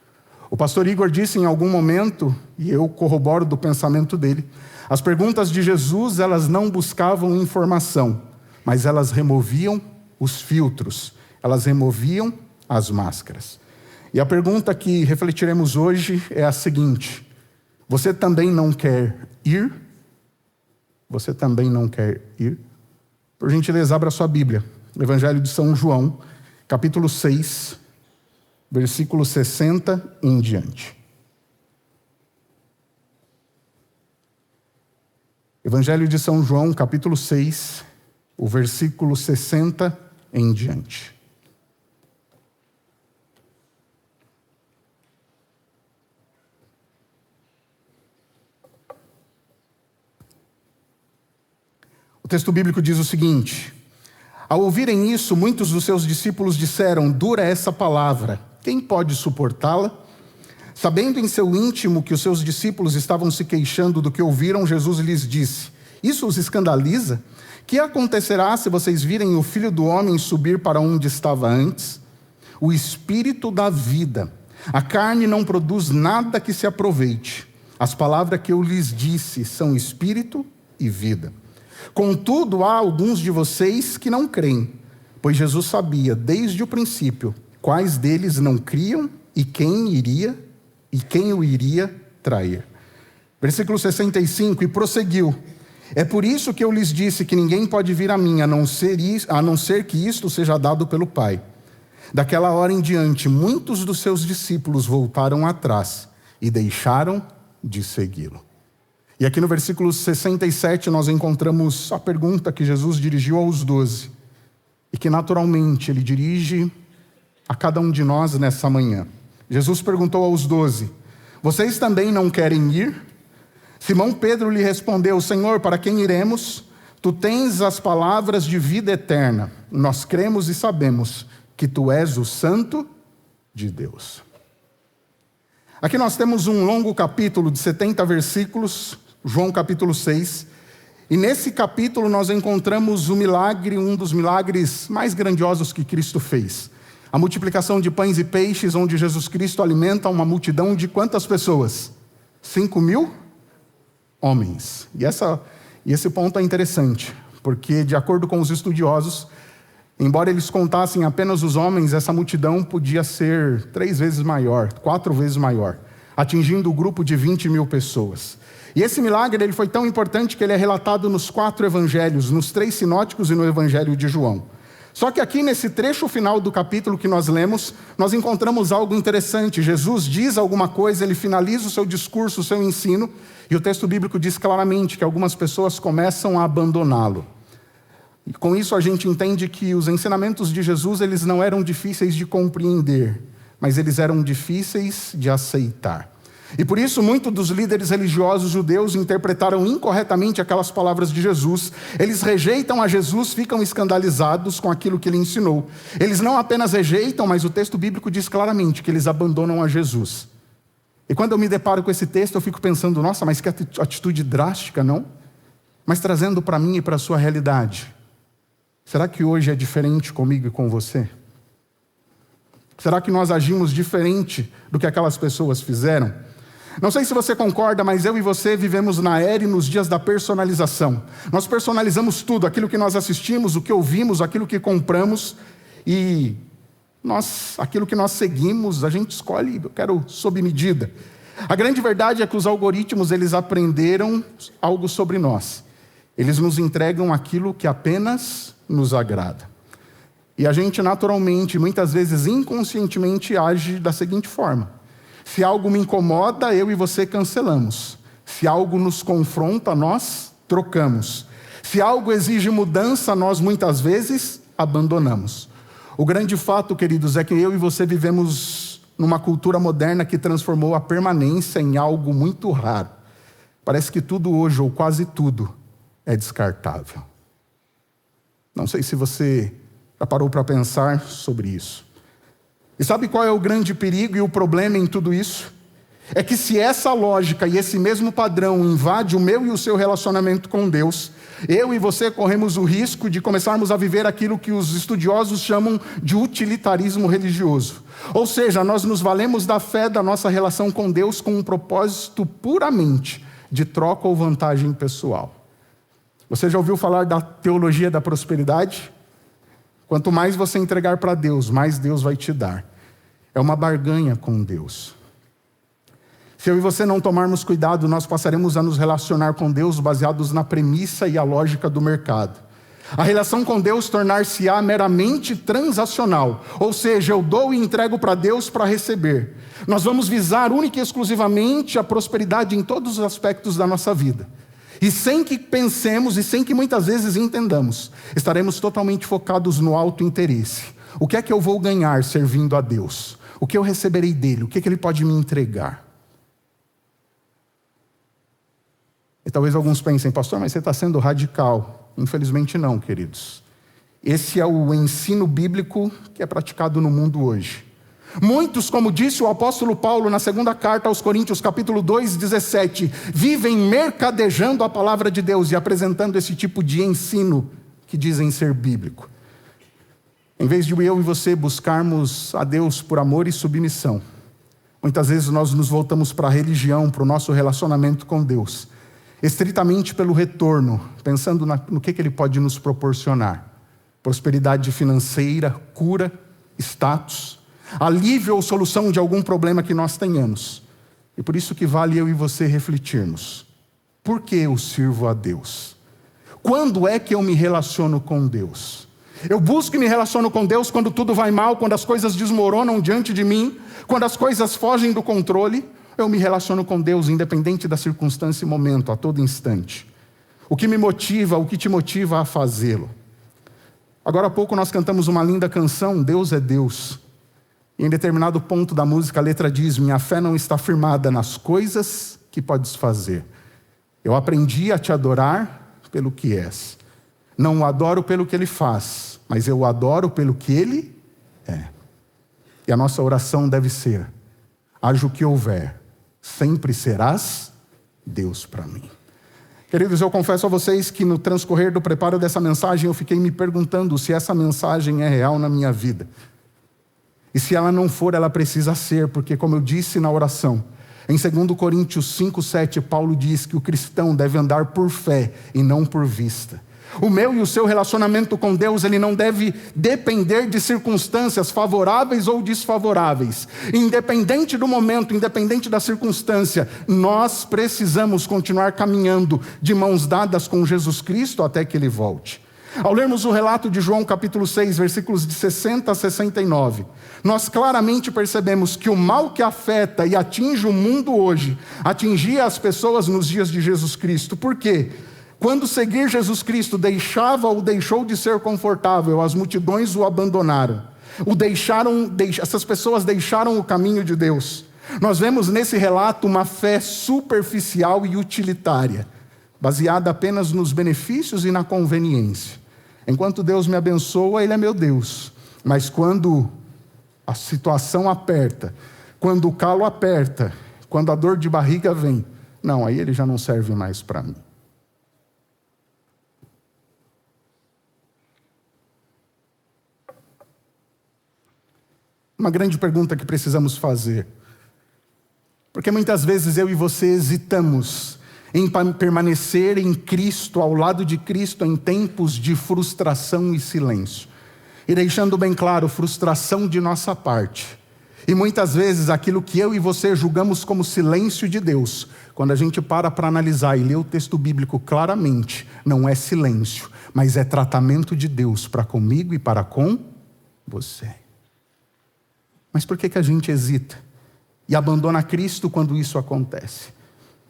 O pastor Igor disse em algum momento, e eu corroboro do pensamento dele, as perguntas de Jesus, elas não buscavam informação, mas elas removiam os filtros, elas removiam as máscaras. E a pergunta que refletiremos hoje é a seguinte: você também não quer ir? Você também não quer ir? Por gentileza, abra sua Bíblia. Evangelho de São João, capítulo 6, versículo 60 em diante. Evangelho de São João, capítulo 6, o versículo 60 em diante. O texto bíblico diz o seguinte: ao ouvirem isso, muitos dos seus discípulos disseram: dura essa palavra, quem pode suportá-la? Sabendo em seu íntimo que os seus discípulos estavam se queixando do que ouviram, Jesus lhes disse: isso os escandaliza? Que acontecerá se vocês virem o Filho do Homem subir para onde estava antes? O Espírito da vida. A carne não produz nada que se aproveite. As palavras que eu lhes disse são Espírito e vida. Contudo, há alguns de vocês que não creem, pois Jesus sabia desde o princípio quais deles não criam e quem o iria trair. Versículo 65, e prosseguiu: é por isso que eu lhes disse que ninguém pode vir a mim, a não ser que isto seja dado pelo Pai. Daquela hora em diante, muitos dos seus discípulos voltaram atrás e deixaram de segui-lo. E aqui no versículo 67 nós encontramos a pergunta que Jesus dirigiu aos 12, e que naturalmente ele dirige a cada um de nós nessa manhã. Jesus perguntou aos 12: vocês também não querem ir? Simão Pedro lhe respondeu: Senhor, para quem iremos? Tu tens as palavras de vida eterna. Nós cremos e sabemos que tu és o Santo de Deus. Aqui nós temos um longo capítulo de 70 versículos, João capítulo 6, e nesse capítulo nós encontramos o milagre, um dos milagres mais grandiosos que Cristo fez. A multiplicação de pães e peixes, onde Jesus Cristo alimenta uma multidão de quantas pessoas? 5.000 homens. E esse ponto é interessante, porque de acordo com os estudiosos, embora eles contassem apenas os homens, essa multidão podia ser 3 vezes maior, 4 vezes maior, atingindo o grupo de 20.000 pessoas. E esse milagre ele foi tão importante que ele é relatado nos 4 evangelhos, nos 3 sinóticos e no evangelho de João. Só que aqui nesse trecho final do capítulo que nós lemos, nós encontramos algo interessante. Jesus diz alguma coisa, ele finaliza o seu discurso, o seu ensino, e o texto bíblico diz claramente que algumas pessoas começam a abandoná-lo. E com isso a gente entende que os ensinamentos de Jesus, eles não eram difíceis de compreender, mas eles eram difíceis de aceitar. E por isso, muitos dos líderes religiosos judeus interpretaram incorretamente aquelas palavras de Jesus. Eles rejeitam a Jesus, ficam escandalizados com aquilo que ele ensinou. Eles não apenas rejeitam, mas o texto bíblico diz claramente que eles abandonam a Jesus. E quando eu me deparo com esse texto, eu fico pensando, nossa, mas que atitude drástica, não? Mas trazendo para mim e para a sua realidade, será que hoje é diferente comigo e com você? Será que nós agimos diferente do que aquelas pessoas fizeram? Não sei se você concorda, mas eu e você vivemos na era e nos dias da personalização. Nós personalizamos tudo, aquilo que nós assistimos, o que ouvimos, aquilo que compramos, e aquilo que nós seguimos, a gente escolhe, eu quero sob medida. A grande verdade é que os algoritmos, eles aprenderam algo sobre nós. Eles nos entregam aquilo que apenas nos agrada. E a gente naturalmente, muitas vezes inconscientemente, age da seguinte forma. Se algo me incomoda, eu e você cancelamos. Se algo nos confronta, nós trocamos. Se algo exige mudança, nós muitas vezes abandonamos. O grande fato, queridos, é que eu e você vivemos numa cultura moderna que transformou a permanência em algo muito raro. Parece que tudo hoje, ou quase tudo, é descartável. Não sei se você já parou para pensar sobre isso. E sabe qual é o grande perigo e o problema em tudo isso? É que se essa lógica e esse mesmo padrão invade o meu e o seu relacionamento com Deus, eu e você corremos o risco de começarmos a viver aquilo que os estudiosos chamam de utilitarismo religioso. Ou seja, nós nos valemos da fé da nossa relação com Deus com um propósito puramente de troca ou vantagem pessoal. Você já ouviu falar da teologia da prosperidade? Quanto mais você entregar para Deus, mais Deus vai te dar. É uma barganha com Deus. Se eu e você não tomarmos cuidado, nós passaremos a nos relacionar com Deus baseados na premissa e a lógica do mercado. A relação com Deus tornar-se-á meramente transacional, ou seja, eu dou e entrego para Deus para receber. Nós vamos visar única e exclusivamente a prosperidade em todos os aspectos da nossa vida. E sem que pensemos e sem que muitas vezes entendamos, estaremos totalmente focados no alto interesse. O que é que eu vou ganhar servindo a Deus? O que eu receberei dele? O que é que ele pode me entregar? E talvez alguns pensem, pastor, mas você está sendo radical. Infelizmente não, queridos. Esse é o ensino bíblico que é praticado no mundo hoje. Muitos, como disse o apóstolo Paulo na segunda carta aos Coríntios, capítulo 2, 17, vivem mercadejando a palavra de Deus e apresentando esse tipo de ensino que dizem ser bíblico. Em vez de eu e você buscarmos a Deus por amor e submissão, muitas vezes nós nos voltamos para a religião, para o nosso relacionamento com Deus, estritamente pelo retorno, pensando no que Ele pode nos proporcionar. Prosperidade financeira, cura, status, alívio ou solução de algum problema que nós tenhamos. E por isso que vale eu e você refletirmos. Por que eu sirvo a Deus? Quando é que eu me relaciono com Deus? Eu busco e me relaciono com Deus quando tudo vai mal, quando as coisas desmoronam diante de mim, quando as coisas fogem do controle. Eu me relaciono com Deus independente da circunstância e momento, a todo instante. O que me motiva, o que te motiva a fazê-lo? Agora há pouco nós cantamos uma linda canção, Deus é Deus. E em determinado ponto da música, a letra diz, minha fé não está firmada nas coisas que podes fazer. Eu aprendi a te adorar pelo que és. Não o adoro pelo que ele faz, mas eu o adoro pelo que ele é. E a nossa oração deve ser, haja o que houver, sempre serás Deus para mim. Queridos, eu confesso a vocês que no transcorrer do preparo dessa mensagem, eu fiquei me perguntando se essa mensagem é real na minha vida. E se ela não for, ela precisa ser, porque como eu disse na oração, em 2 Coríntios 5:7, Paulo diz que o cristão deve andar por fé e não por vista. O meu e o seu relacionamento com Deus, ele não deve depender de circunstâncias favoráveis ou desfavoráveis. Independente do momento, independente da circunstância, nós precisamos continuar caminhando de mãos dadas com Jesus Cristo até que Ele volte. Ao lermos o relato de João capítulo 6, versículos de 60 a 69, nós claramente percebemos que o mal que afeta e atinge o mundo hoje, atingia as pessoas nos dias de Jesus Cristo. Por quê? Quando seguir Jesus Cristo deixava ou deixou de ser confortável, as multidões o abandonaram. Essas pessoas deixaram o caminho de Deus. Nós vemos nesse relato uma fé superficial e utilitária, baseada apenas nos benefícios e na conveniência. Enquanto Deus me abençoa, Ele é meu Deus. Mas quando a situação aperta, quando o calo aperta, quando a dor de barriga vem, não, aí Ele já não serve mais para mim. Uma grande pergunta que precisamos fazer. Porque muitas vezes eu e você hesitamos em permanecer em Cristo, ao lado de Cristo, em tempos de frustração e silêncio. E deixando bem claro, frustração de nossa parte. E muitas vezes aquilo que eu e você julgamos como silêncio de Deus, quando a gente para analisar e ler o texto bíblico claramente, não é silêncio, mas é tratamento de Deus para comigo e para com você. Mas por que a gente hesita e abandona Cristo quando isso acontece?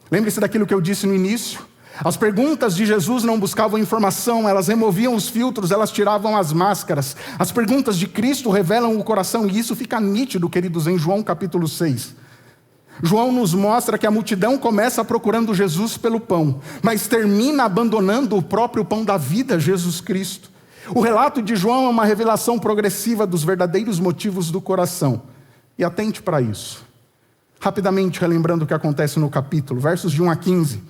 Lembre-se daquilo que eu disse no início. As perguntas de Jesus não buscavam informação, elas removiam os filtros, elas tiravam as máscaras. As perguntas de Cristo revelam o coração, e isso fica nítido, queridos, em João capítulo 6. João nos mostra que a multidão começa procurando Jesus pelo pão, mas termina abandonando o próprio pão da vida, Jesus Cristo. O relato de João é uma revelação progressiva dos verdadeiros motivos do coração. E atente para isso. Rapidamente relembrando o que acontece no capítulo, versos de 1 a 15.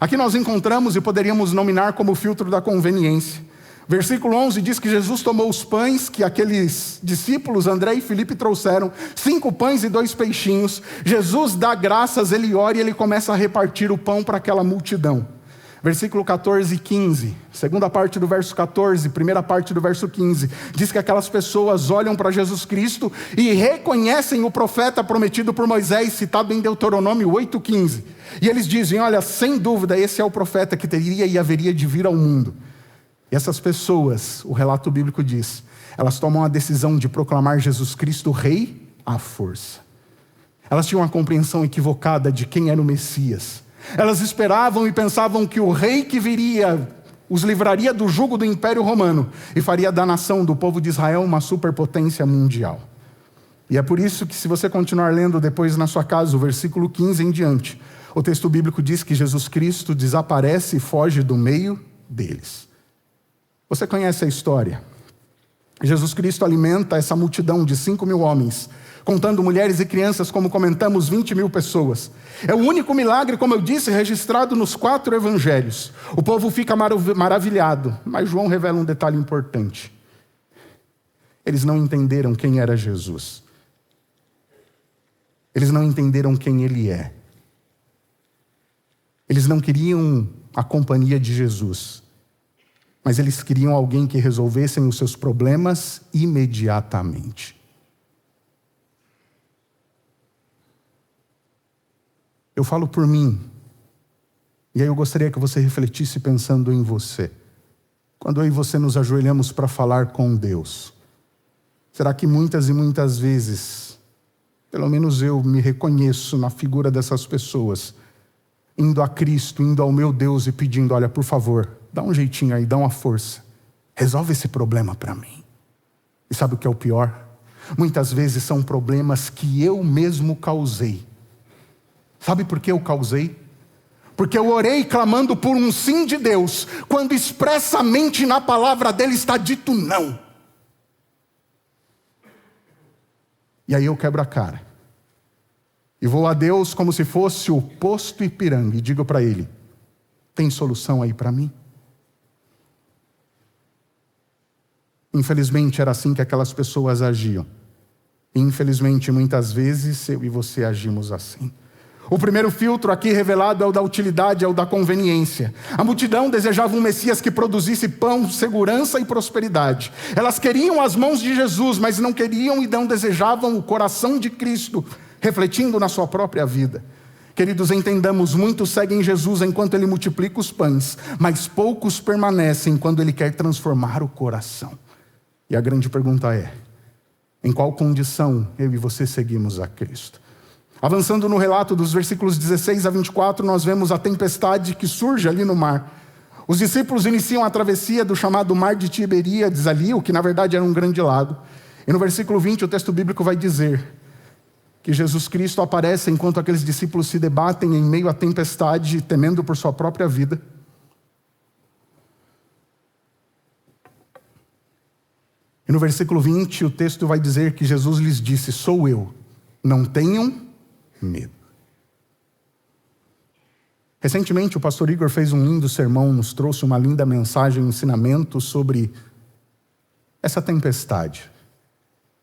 Aqui nós encontramos e poderíamos nominar como o filtro da conveniência. Versículo 11 diz que Jesus tomou os pães que aqueles discípulos, André e Filipe, trouxeram, 5 pães e 2 peixinhos. Jesus dá graças, ele ora e ele começa a repartir o pão para aquela multidão. Versículo 14 e 15, segunda parte do verso 14, primeira parte do verso 15, diz que aquelas pessoas olham para Jesus Cristo e reconhecem o profeta prometido por Moisés, citado em Deuteronômio 8,15. E eles dizem, olha, sem dúvida esse é o profeta que teria e haveria de vir ao mundo. E essas pessoas, o relato bíblico diz, elas tomam a decisão de proclamar Jesus Cristo rei à força. Elas tinham uma compreensão equivocada de quem era o Messias. Elas esperavam e pensavam que o rei que viria os livraria do jugo do Império Romano e faria da nação do povo de Israel uma superpotência mundial. E é por isso que, se você continuar lendo depois na sua casa o versículo 15 em diante, o texto bíblico diz que Jesus Cristo desaparece e foge do meio deles. Você conhece a história? Jesus Cristo alimenta essa multidão de 5.000 homens, contando mulheres e crianças, como comentamos, 20.000 pessoas. É o único milagre, como eu disse, registrado nos 4 evangelhos. O povo fica maravilhado, mas João revela um detalhe importante. Eles não entenderam quem era Jesus. Eles não entenderam quem Ele é. Eles não queriam a companhia de Jesus, mas eles queriam alguém que resolvesse os seus problemas imediatamente. Eu falo por mim, e aí eu gostaria que você refletisse pensando em você. Quando eu e você nos ajoelhamos para falar com Deus, será que muitas e muitas vezes, pelo menos eu me reconheço na figura dessas pessoas, indo a Cristo, indo ao meu Deus e pedindo, olha, por favor, dá um jeitinho aí, dá uma força, resolve esse problema para mim. E sabe o que é o pior? Muitas vezes são problemas que eu mesmo causei. Sabe por que eu causei? Porque eu orei clamando por um sim de Deus, quando expressamente na palavra dele está dito não. E aí eu quebro a cara. E vou a Deus como se fosse o posto Ipiranga e digo para ele, tem solução aí para mim? Infelizmente era assim que aquelas pessoas agiam. E infelizmente muitas vezes eu e você agimos assim. O primeiro filtro aqui revelado é o da utilidade, é o da conveniência. A multidão desejava um Messias que produzisse pão, segurança e prosperidade. Elas queriam as mãos de Jesus, mas não queriam e não desejavam o coração de Cristo, refletindo na sua própria vida. Queridos, entendamos, muitos seguem Jesus enquanto Ele multiplica os pães, mas poucos permanecem quando Ele quer transformar o coração. E a grande pergunta é, em qual condição eu e você seguimos a Cristo? Avançando no relato dos versículos 16 a 24, nós vemos a tempestade que surge ali no mar. Os discípulos iniciam a travessia do chamado Mar de Tiberíades ali, o que na verdade era um grande lago. E no versículo 20 o texto bíblico vai dizer que Jesus Cristo aparece enquanto aqueles discípulos se debatem em meio à tempestade, temendo por sua própria vida. E no versículo 20, o texto vai dizer que Jesus lhes disse: sou eu, não tenham medo. Recentemente, o pastor Igor fez um lindo sermão, nos trouxe uma linda mensagem, um ensinamento sobre essa tempestade.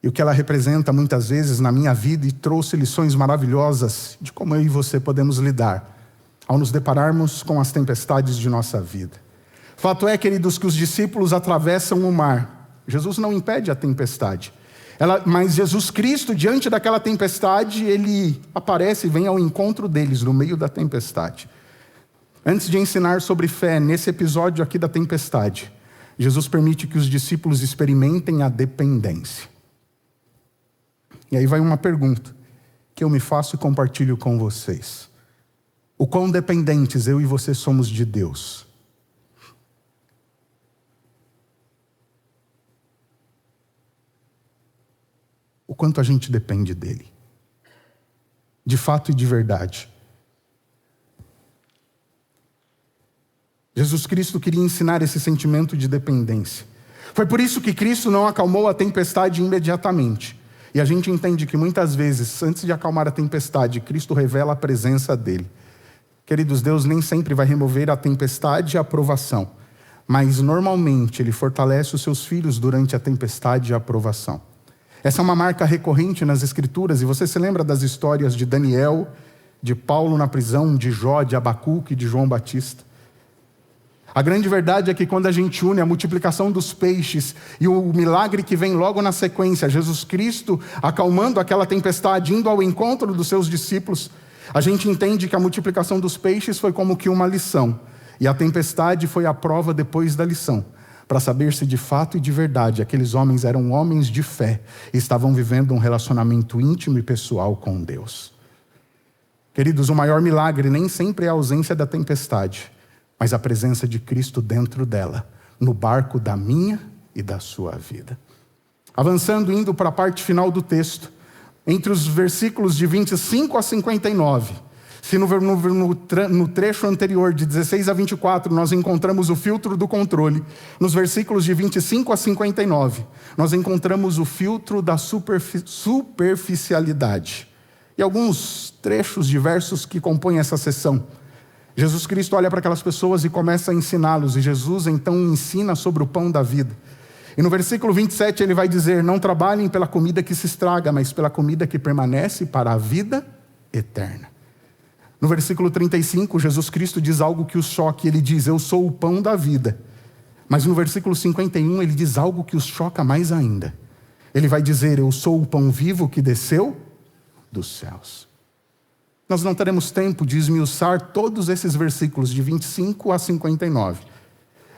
E o que ela representa muitas vezes na minha vida, e trouxe lições maravilhosas de como eu e você podemos lidar ao nos depararmos com as tempestades de nossa vida. Fato é, queridos, que os discípulos atravessam o mar. Jesus não impede a tempestade. Mas Jesus Cristo, diante daquela tempestade, ele aparece e vem ao encontro deles no meio da tempestade. Antes de ensinar sobre fé, nesse episódio aqui da tempestade, Jesus permite que os discípulos experimentem a dependência. E aí vai uma pergunta que eu me faço e compartilho com vocês. O quão dependentes eu e você somos de Deus? O quanto a gente depende dele? De fato e de verdade. Jesus Cristo queria ensinar esse sentimento de dependência. Foi por isso que Cristo não acalmou a tempestade imediatamente. E a gente entende que muitas vezes, antes de acalmar a tempestade, Cristo revela a presença dele. Queridos, Deus nem sempre vai remover a tempestade e a provação. Mas normalmente Ele fortalece os seus filhos durante a tempestade e a provação. Essa é uma marca recorrente nas Escrituras. E você se lembra das histórias de Daniel, de Paulo na prisão, de Jó, de Abacuque e de João Batista. A grande verdade é que quando a gente une a multiplicação dos peixes e o milagre que vem logo na sequência, Jesus Cristo acalmando aquela tempestade, indo ao encontro dos seus discípulos, a gente entende que a multiplicação dos peixes foi como que uma lição. E a tempestade foi a prova depois da lição, para saber se de fato e de verdade aqueles homens eram homens de fé e estavam vivendo um relacionamento íntimo e pessoal com Deus. Queridos, o maior milagre nem sempre é a ausência da tempestade, mas a presença de Cristo dentro dela, no barco da minha e da sua vida. Avançando, indo para a parte final do texto, entre os versículos de 25 a 59, se no trecho anterior, de 16 a 24, nós encontramos o filtro do controle, nos versículos de 25 a 59, nós encontramos o filtro da superficialidade. E alguns trechos diversos que compõem essa seção. Jesus Cristo olha para aquelas pessoas e começa a ensiná-los, e Jesus então ensina sobre o pão da vida. E no versículo 27 ele vai dizer: não trabalhem pela comida que se estraga, mas pela comida que permanece para a vida eterna. No versículo 35, Jesus Cristo diz algo que os choque, ele diz: eu sou o pão da vida. Mas no versículo 51 ele diz algo que os choca mais ainda. Ele vai dizer: eu sou o pão vivo que desceu dos céus. Nós não teremos tempo de esmiuçar todos esses versículos de 25 a 59.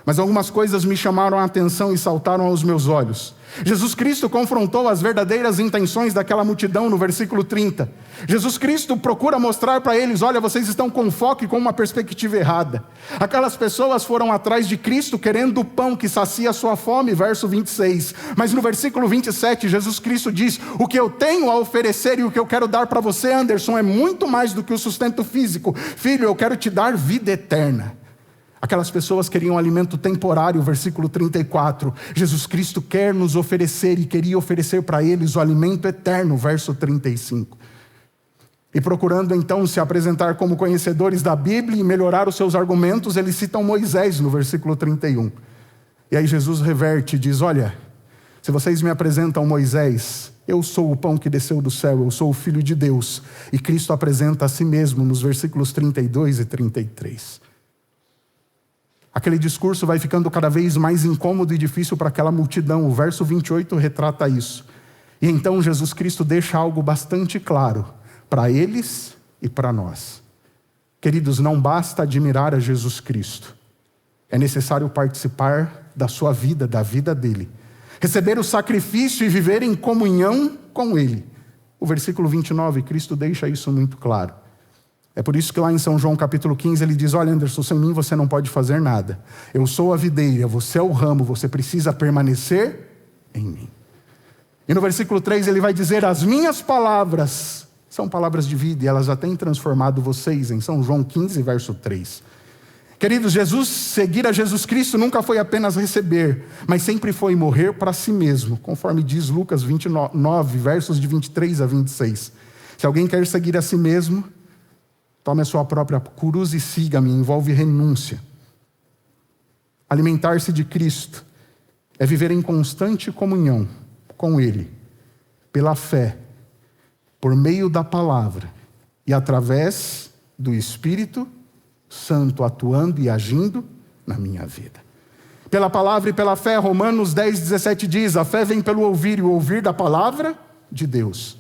Mas algumas coisas me chamaram a atenção e saltaram aos meus olhos. Jesus Cristo confrontou as verdadeiras intenções daquela multidão no versículo 30. Jesus Cristo procura mostrar para eles: olha, vocês estão com foco e com uma perspectiva errada. Aquelas pessoas foram atrás de Cristo querendo o pão que sacia a sua fome, verso 26. Mas no versículo 27, Jesus Cristo diz: o que eu tenho a oferecer e o que eu quero dar para você, Anderson, é muito mais do que o sustento físico. Filho, eu quero te dar vida eterna. Aquelas pessoas queriam alimento temporário, versículo 34. Jesus Cristo quer nos oferecer e queria oferecer para eles o alimento eterno, verso 35. E procurando então se apresentar como conhecedores da Bíblia e melhorar os seus argumentos, eles citam Moisés no versículo 31. E aí Jesus reverte e diz: olha, se vocês me apresentam Moisés, eu sou o pão que desceu do céu, eu sou o Filho de Deus. E Cristo apresenta a si mesmo nos versículos 32 e 33. Aquele discurso vai ficando cada vez mais incômodo e difícil para aquela multidão. O verso 28 retrata isso. E então Jesus Cristo deixa algo bastante claro para eles e para nós. Queridos, não basta admirar a Jesus Cristo. É necessário participar da sua vida, da vida dele. Receber o sacrifício e viver em comunhão com ele. O versículo 29, Cristo deixa isso muito claro. É por isso que lá em São João capítulo 15 ele diz: olha, Anderson, sem mim você não pode fazer nada. Eu sou a videira, você é o ramo, você precisa permanecer em mim. E no versículo 3 ele vai dizer: as minhas palavras São palavras de vida e elas já têm transformado vocês em São João 15, verso 3. Queridos, seguir a Jesus Cristo nunca foi apenas receber, mas sempre foi morrer para si mesmo, conforme diz Lucas 29, versos de 23 a 26. Se alguém quer seguir a si mesmo, tome a sua própria cruz e siga-me, envolve renúncia. Alimentar-se de Cristo é viver em constante comunhão com Ele, pela fé, por meio da palavra e através do Espírito Santo atuando e agindo na minha vida. Pela palavra e pela fé, Romanos 10, 17 diz, a fé vem pelo ouvir e o ouvir da palavra de Deus.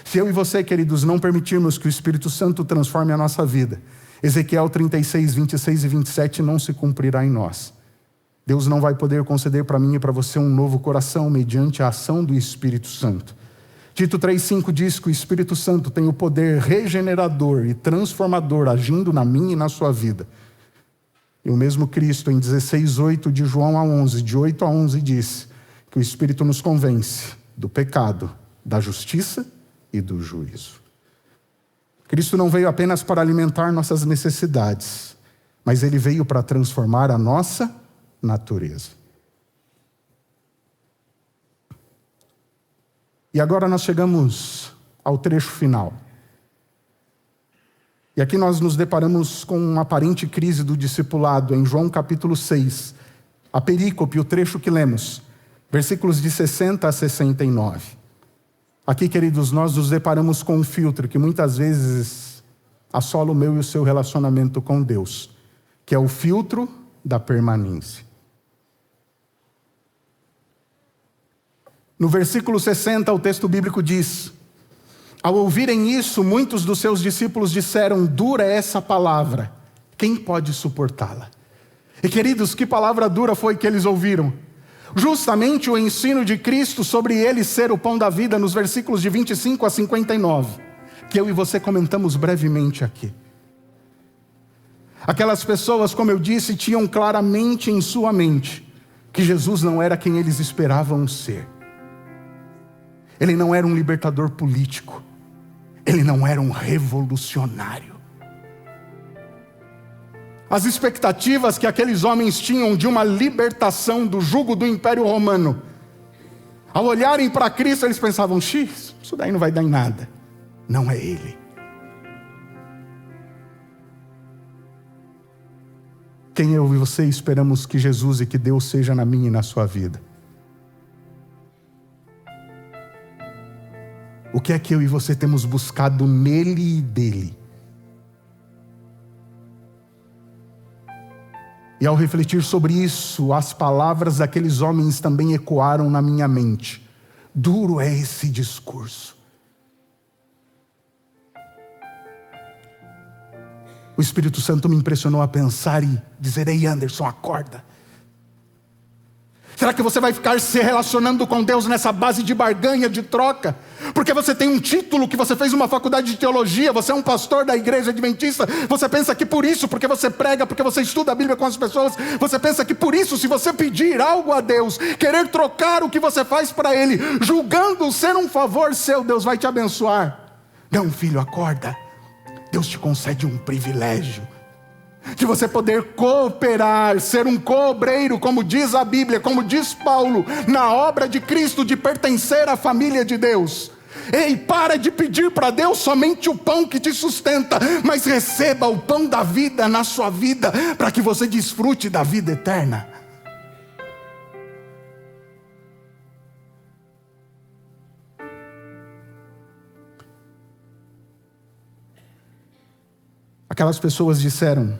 Se eu e você, queridos, não permitirmos que o Espírito Santo transforme a nossa vida, Ezequiel 36, 26 e 27 não se cumprirá em nós. Deus não vai poder conceder para mim e para você um novo coração mediante a ação do Espírito Santo. Tito 3,5 diz que o Espírito Santo tem o poder regenerador e transformador agindo na minha e na sua vida. E o mesmo Cristo, em 16,8 de João a 11, de 8 a 11, diz que o Espírito nos convence do pecado, da justiça e do juízo. Cristo não veio apenas para alimentar nossas necessidades, mas Ele veio para transformar a nossa natureza. E agora nós chegamos ao trecho final. E aqui nós nos deparamos com uma aparente crise do discipulado em João capítulo 6. A perícope, o trecho que lemos, versículos de 60 a 69. Aqui, queridos, nós nos deparamos com um filtro que muitas vezes assola o meu e o seu relacionamento com Deus, que é o filtro da permanência. No versículo 60, o texto bíblico diz, ao ouvirem isso, muitos dos seus discípulos disseram, dura é essa palavra, quem pode suportá-la? E queridos, que palavra dura foi que eles ouviram? Justamente o ensino de Cristo sobre Ele ser o pão da vida, nos versículos de 25 a 59, que eu e você comentamos brevemente aqui. Aquelas pessoas, como eu disse, tinham claramente em sua mente que Jesus não era quem eles esperavam ser. Ele não era um libertador político. Ele não era um revolucionário. As expectativas que aqueles homens tinham de uma libertação do jugo do Império Romano, ao olharem para Cristo, eles pensavam, isso daí não vai dar em nada. Não é Ele. Quem eu e você esperamos que Jesus e que Deus seja na minha e na sua vida? O que é que eu e você temos buscado nele e dele? E ao refletir sobre isso, as palavras daqueles homens também ecoaram na minha mente. Duro é esse discurso. O Espírito Santo me impressionou a pensar e dizer, ei Anderson, acorda. Será que você vai ficar se relacionando com Deus nessa base de barganha, de troca? Porque você tem um título, que você fez uma faculdade de teologia, você é um pastor da igreja adventista, você pensa que por isso, porque você prega, porque você estuda a Bíblia com as pessoas, você pensa que por isso, se você pedir algo a Deus, querer trocar o que você faz para Ele, julgando ser um favor seu, Deus vai te abençoar. Não, filho, acorda. Deus te concede um privilégio de você poder cooperar, ser um co-obreiro, como diz a Bíblia, como diz Paulo, na obra de Cristo, de pertencer à família de Deus. Ei, para de pedir para Deus somente o pão que te sustenta, mas receba o pão da vida na sua vida, para que você desfrute da vida eterna. Aquelas pessoas disseram,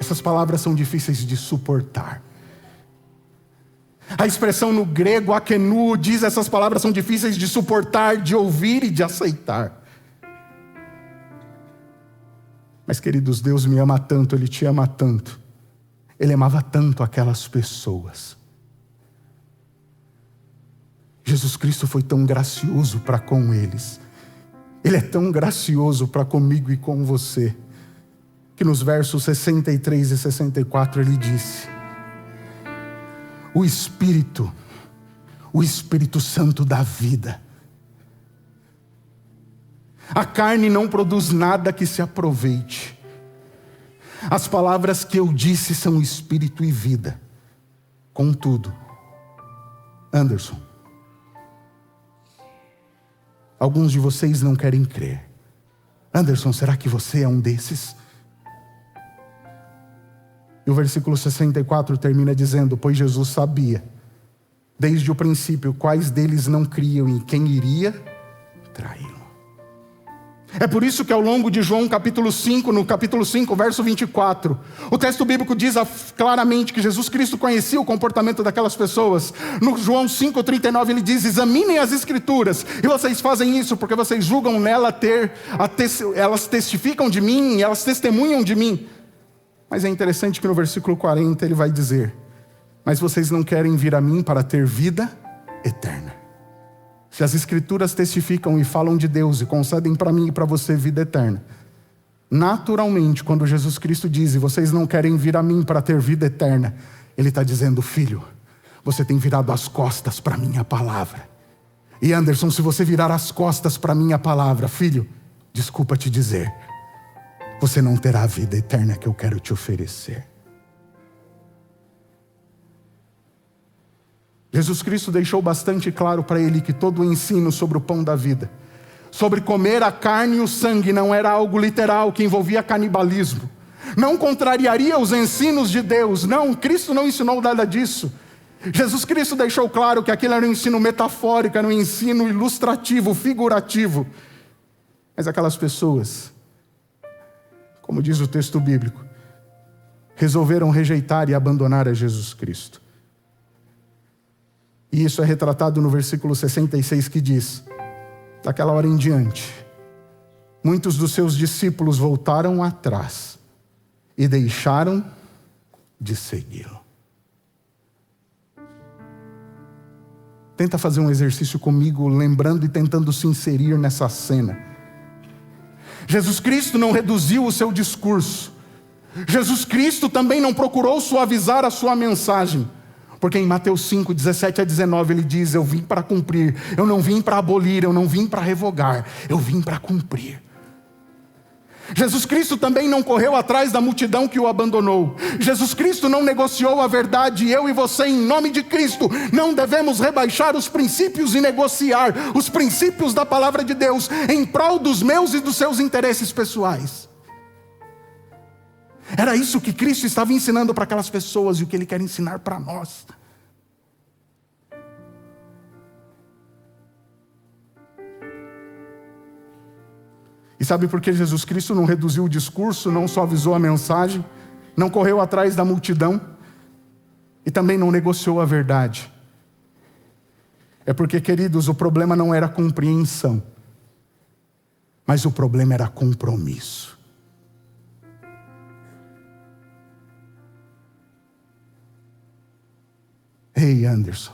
essas palavras são difíceis de suportar. A expressão no grego, akenu, diz essas palavras são difíceis de suportar, de ouvir e de aceitar. Mas queridos, Deus me ama tanto, Ele te ama tanto. Ele amava tanto aquelas pessoas. Jesus Cristo foi tão gracioso para com eles. Ele é tão gracioso para comigo e com você, que nos versos 63 e 64 ele disse, o Espírito Santo da vida, A carne não produz nada que se aproveite. As palavras que eu disse são espírito e vida. Contudo, Anderson, alguns de vocês não querem crer. Anderson, será que você é um desses? E o versículo 64 termina dizendo: pois Jesus sabia, desde o princípio, quais deles não criam e quem iria traí-lo. É por isso que ao longo de João capítulo 5, no capítulo 5, verso 24, o texto bíblico diz claramente que Jesus Cristo conhecia o comportamento daquelas pessoas. No João 5,39 ele diz: examinem as escrituras, e vocês fazem isso porque vocês julgam nela elas testificam de mim, elas testemunham de mim. Mas é interessante que no versículo 40 ele vai dizer: mas vocês não querem vir a mim para ter vida eterna. Se as escrituras testificam e falam de Deus e concedem para mim e para você vida eterna, naturalmente, quando Jesus Cristo diz: e vocês não querem vir a mim para ter vida eterna, Ele está dizendo: filho, você tem virado as costas para a minha palavra. E Anderson, se você virar as costas para a minha palavra, filho, desculpa te dizer, você não terá a vida eterna que eu quero te oferecer. Jesus Cristo deixou bastante claro para ele que todo o ensino sobre o pão da vida, sobre comer a carne e o sangue, não era algo literal que envolvia canibalismo. Não contrariaria os ensinos de Deus. Não, Cristo não ensinou nada disso. Jesus Cristo deixou claro que aquilo era um ensino metafórico, era um ensino ilustrativo, figurativo. Mas aquelas pessoas, como diz o texto bíblico, resolveram rejeitar e abandonar a Jesus Cristo. E isso é retratado no versículo 66 que diz: daquela hora em diante, muitos dos seus discípulos voltaram atrás e deixaram de segui-lo. Tenta fazer um exercício comigo, lembrando e tentando se inserir nessa cena. Jesus Cristo não reduziu o seu discurso. Jesus Cristo também não procurou suavizar a sua mensagem. Porque em Mateus 5, 17 a 19 ele diz: eu vim para cumprir, eu não vim para abolir, eu não vim para revogar, eu vim para cumprir. Jesus Cristo também não correu atrás da multidão que o abandonou. Jesus Cristo não negociou a verdade. Eu e você, em nome de Cristo, não devemos rebaixar os princípios e negociar os princípios da palavra de Deus em prol dos meus e dos seus interesses pessoais. Era isso que Cristo estava ensinando para aquelas pessoas e o que Ele quer ensinar para nós. E sabe por que Jesus Cristo não reduziu o discurso, não suavizou a mensagem, não correu atrás da multidão e também não negociou a verdade? É porque, queridos, o problema não era compreensão, mas o problema era compromisso. Ei, Anderson,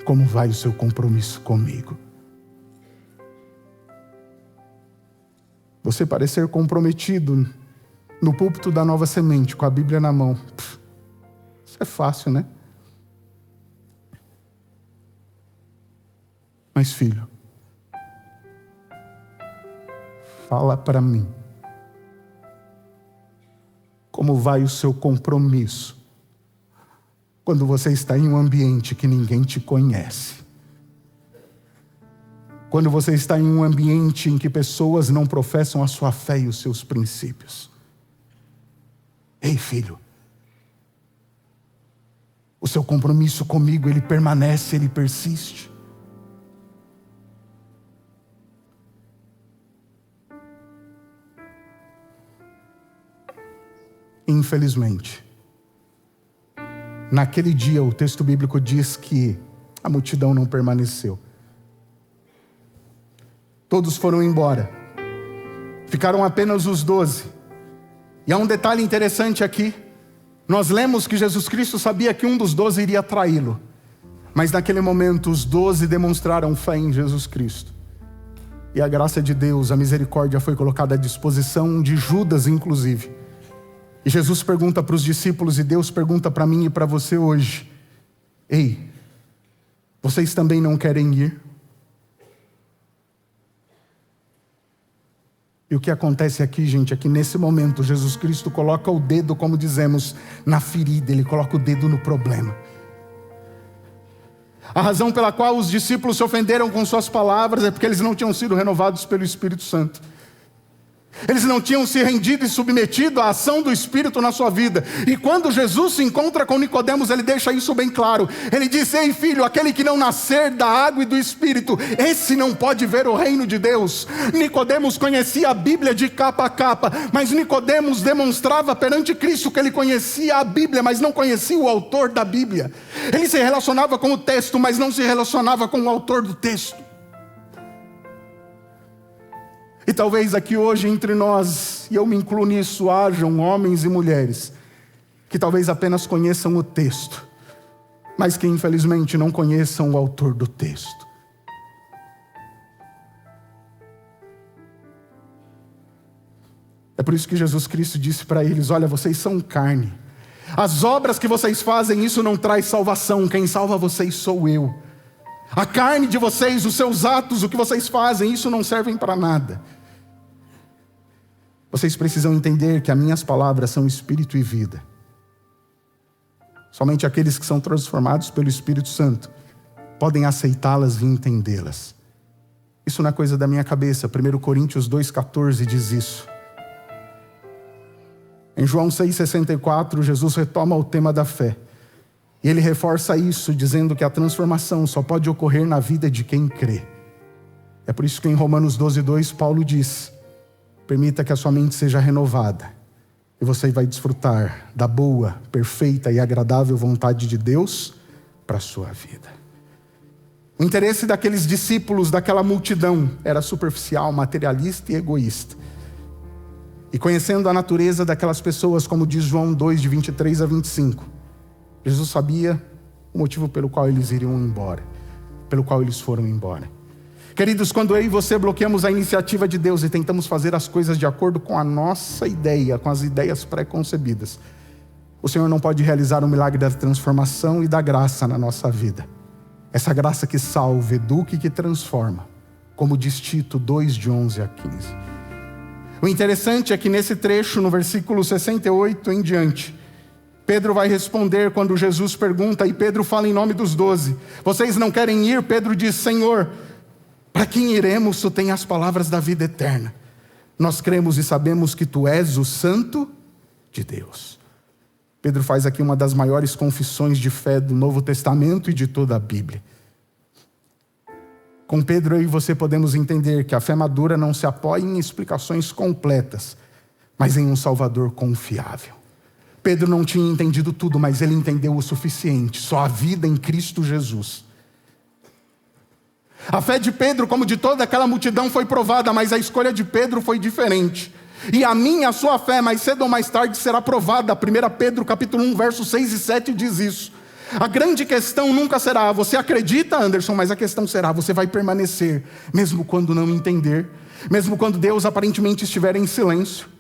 como vai o seu compromisso comigo? Você parecer comprometido no púlpito da Nova Semente, com a Bíblia na mão. Isso é fácil, né? Mas, filho, fala para mim. Como vai o seu compromisso quando você está em um ambiente que ninguém te conhece? Quando você está em um ambiente em que pessoas não professam a sua fé e os seus princípios? Ei, filho, o seu compromisso comigo, ele permanece, ele persiste. Infelizmente, naquele dia o texto bíblico diz que a multidão não permaneceu. Todos foram embora. Ficaram apenas os 12. E há um detalhe interessante aqui. Nós lemos que Jesus Cristo sabia que um dos 12 iria traí-lo. Mas naquele momento os 12 demonstraram fé em Jesus Cristo. E a graça de Deus, a misericórdia foi colocada à disposição de Judas, inclusive. E Jesus pergunta para os discípulos, e Deus pergunta para mim e para você hoje: ei, vocês também não querem ir? E o que acontece aqui, gente, é que nesse momento Jesus Cristo coloca o dedo, como dizemos, na ferida. Ele coloca o dedo no problema. A razão pela qual os discípulos se ofenderam com suas palavras é porque eles não tinham sido renovados pelo Espírito Santo. Eles não tinham se rendido e submetido à ação do Espírito na sua vida. E quando Jesus se encontra com Nicodemos, ele deixa isso bem claro. Ele diz: ei filho, aquele que não nascer da água e do Espírito, esse não pode ver o reino de Deus. Nicodemos conhecia a Bíblia de capa a capa, mas Nicodemos demonstrava perante Cristo que ele conhecia a Bíblia, mas não conhecia o autor da Bíblia. Ele se relacionava com o texto, mas não se relacionava com o autor do texto. E talvez aqui hoje entre nós, e eu me incluo nisso, hajam homens e mulheres que talvez apenas conheçam o texto, mas que infelizmente não conheçam o autor do texto. É por isso que Jesus Cristo disse para eles: olha, vocês são carne. As obras que vocês fazem, isso não traz salvação. Quem salva vocês sou eu. A carne de vocês, os seus atos, o que vocês fazem, isso não servem para nada. Vocês precisam entender que as minhas palavras são espírito e vida. Somente aqueles que são transformados pelo Espírito Santo podem aceitá-las e entendê-las. Isso não é coisa da minha cabeça. 1 Coríntios 2,14 diz isso. Em João 6,64, Jesus retoma o tema da fé. E ele reforça isso, dizendo que a transformação só pode ocorrer na vida de quem crê. É por isso que em Romanos 12,2, Paulo diz: permita que a sua mente seja renovada, e você vai desfrutar da boa, perfeita e agradável vontade de Deus para a sua vida. O interesse daqueles discípulos, daquela multidão, era superficial, materialista e egoísta. E conhecendo a natureza daquelas pessoas, como diz João 2, de 23 a 25, Jesus sabia o motivo pelo qual eles iriam embora, pelo qual eles foram embora. Queridos, quando eu e você bloqueamos a iniciativa de Deus e tentamos fazer as coisas de acordo com a nossa ideia, com as ideias pré-concebidas, o Senhor não pode realizar o milagre da transformação e da graça na nossa vida. Essa graça que salva, educa e que transforma, como diz Tito 2, de 11 a 15. O interessante é que nesse trecho, no versículo 68 em diante, Pedro vai responder quando Jesus pergunta, e Pedro fala em nome dos 12. Vocês não querem ir? Pedro diz: Senhor, para quem iremos? Tu tens as palavras da vida eterna. Nós cremos e sabemos que tu és o Santo de Deus. Pedro faz aqui uma das maiores confissões de fé do Novo Testamento e de toda a Bíblia. Com Pedro, eu e você podemos entender que a fé madura não se apoia em explicações completas, mas em um Salvador confiável. Pedro não tinha entendido tudo, mas ele entendeu o suficiente. Só a vida em Cristo Jesus. A fé de Pedro, como de toda aquela multidão, foi provada, mas a escolha de Pedro foi diferente. E a minha, a sua fé, mais cedo ou mais tarde, será provada. 1 Pedro capítulo 1, versos 6 e 7 diz isso. A grande questão nunca será: você acredita, Anderson? Mas a questão será: você vai permanecer, mesmo quando não entender, mesmo quando Deus aparentemente estiver em silêncio.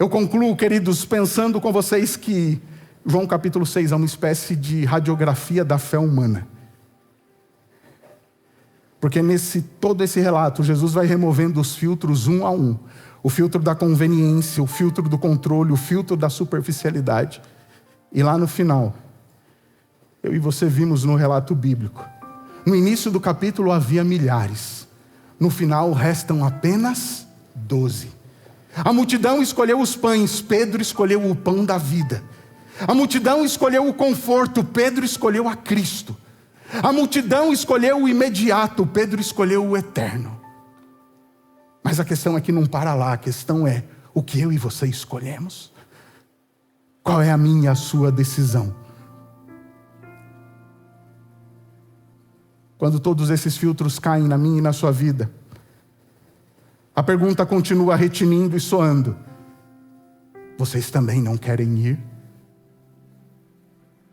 Eu concluo, queridos, pensando com vocês que João capítulo 6 é uma espécie de radiografia da fé humana. Porque todo esse relato, Jesus vai removendo os filtros um a um. O filtro da conveniência, o filtro do controle, o filtro da superficialidade. E lá no final, eu e você vimos no relato bíblico, no início do capítulo havia milhares. No final restam apenas 12. A multidão escolheu os pães, Pedro escolheu o pão da vida. A multidão escolheu o conforto, Pedro escolheu a Cristo. A multidão escolheu o imediato, Pedro escolheu o eterno. Mas a questão aqui não para lá, a questão é: o que eu e você escolhemos? Qual é a minha e a sua decisão? Quando todos esses filtros caem na minha e na sua vida, a pergunta continua retinindo e soando: vocês também não querem ir?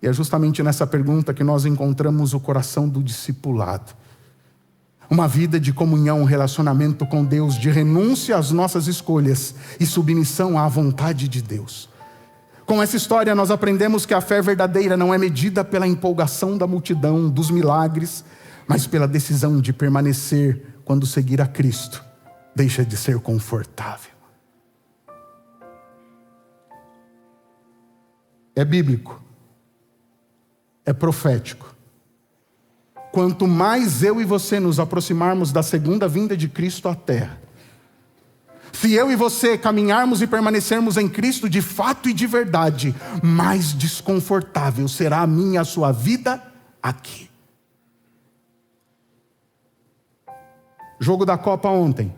E é justamente nessa pergunta que nós encontramos o coração do discipulado. Uma vida de comunhão, relacionamento com Deus, de renúncia às nossas escolhas e submissão à vontade de Deus. Com essa história nós aprendemos que a fé verdadeira não é medida pela empolgação da multidão, dos milagres, mas pela decisão de permanecer quando seguir a Cristo, deixa de ser confortável. É bíblico. É profético. Quanto mais eu e você nos aproximarmos da segunda vinda de Cristo à terra, se eu e você caminharmos e permanecermos em Cristo de fato e de verdade, mais desconfortável será a minha e a sua vida aqui. Jogo da Copa ontem.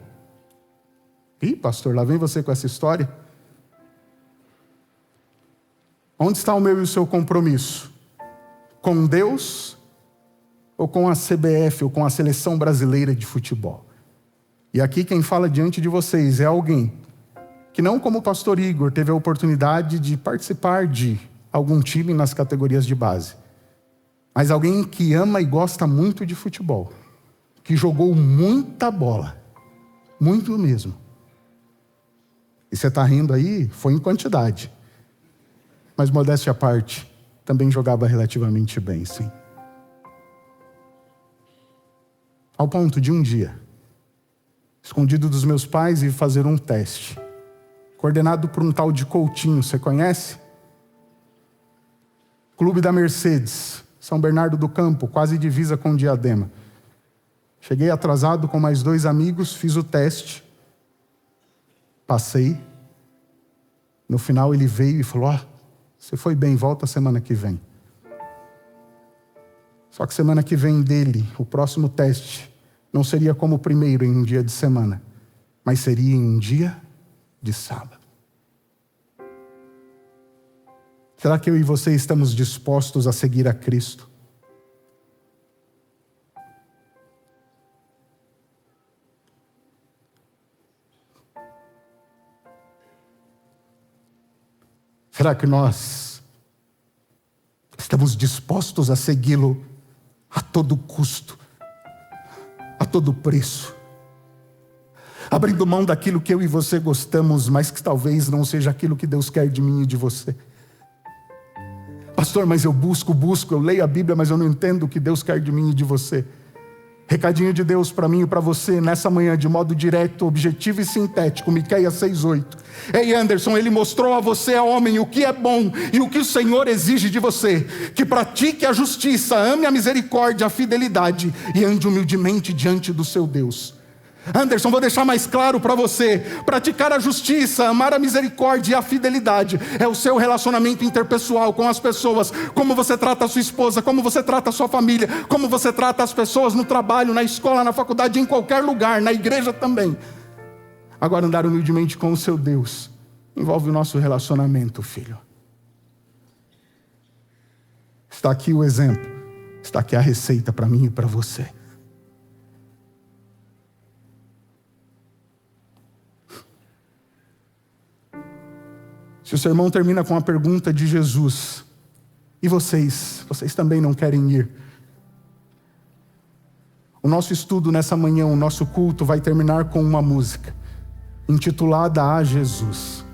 Ih, pastor, lá vem você com essa história. Onde está o meu e o seu compromisso? Com Deus ou com a CBF ou com a Seleção Brasileira de Futebol? E aqui quem fala diante de vocês é alguém que não como o pastor Igor teve a oportunidade de participar de algum time nas categorias de base, mas alguém que ama e gosta muito de futebol, que jogou muita bola, muito mesmo. E você está rindo aí? Foi em quantidade. Mas modéstia à parte, também jogava relativamente bem, sim. Ao ponto de um dia, escondido dos meus pais, ir fazer um teste, coordenado por um tal de Coutinho, você conhece? Clube da Mercedes, São Bernardo do Campo, quase divisa com Diadema. Cheguei atrasado com mais 2 amigos, fiz o teste, passei. No final ele veio e falou: você foi bem, volta semana que vem. Só que semana que vem dele, o próximo teste, não seria como o primeiro em um dia de semana, mas seria em um dia de sábado. Será que eu e você estamos dispostos a seguir a Cristo? Será que nós estamos dispostos a segui-lo a todo custo, a todo preço, abrindo mão daquilo que eu e você gostamos, mas que talvez não seja aquilo que Deus quer de mim e de você? Pastor, mas eu busco, eu leio a Bíblia, mas eu não entendo o que Deus quer de mim e de você. Recadinho de Deus para mim e para você nessa manhã, de modo direto, objetivo e sintético, Miqueias 6:8. Ei, Anderson, ele mostrou a você, homem, o que é bom e o que o Senhor exige de você: que pratique a justiça, ame a misericórdia, a fidelidade e ande humildemente diante do seu Deus. Anderson, vou deixar mais claro para você: praticar a justiça, amar a misericórdia e a fidelidade é o seu relacionamento interpessoal com as pessoas, como você trata a sua esposa, como você trata a sua família, como você trata as pessoas no trabalho, na escola, na faculdade, em qualquer lugar, na igreja também. Agora, andar humildemente com o seu Deus envolve o nosso relacionamento, filho. Está aqui o exemplo, está aqui a receita para mim e para você. Se o sermão termina com a pergunta de Jesus: e vocês também não querem ir? O nosso estudo nessa manhã, o nosso culto vai terminar com uma música intitulada A Jesus.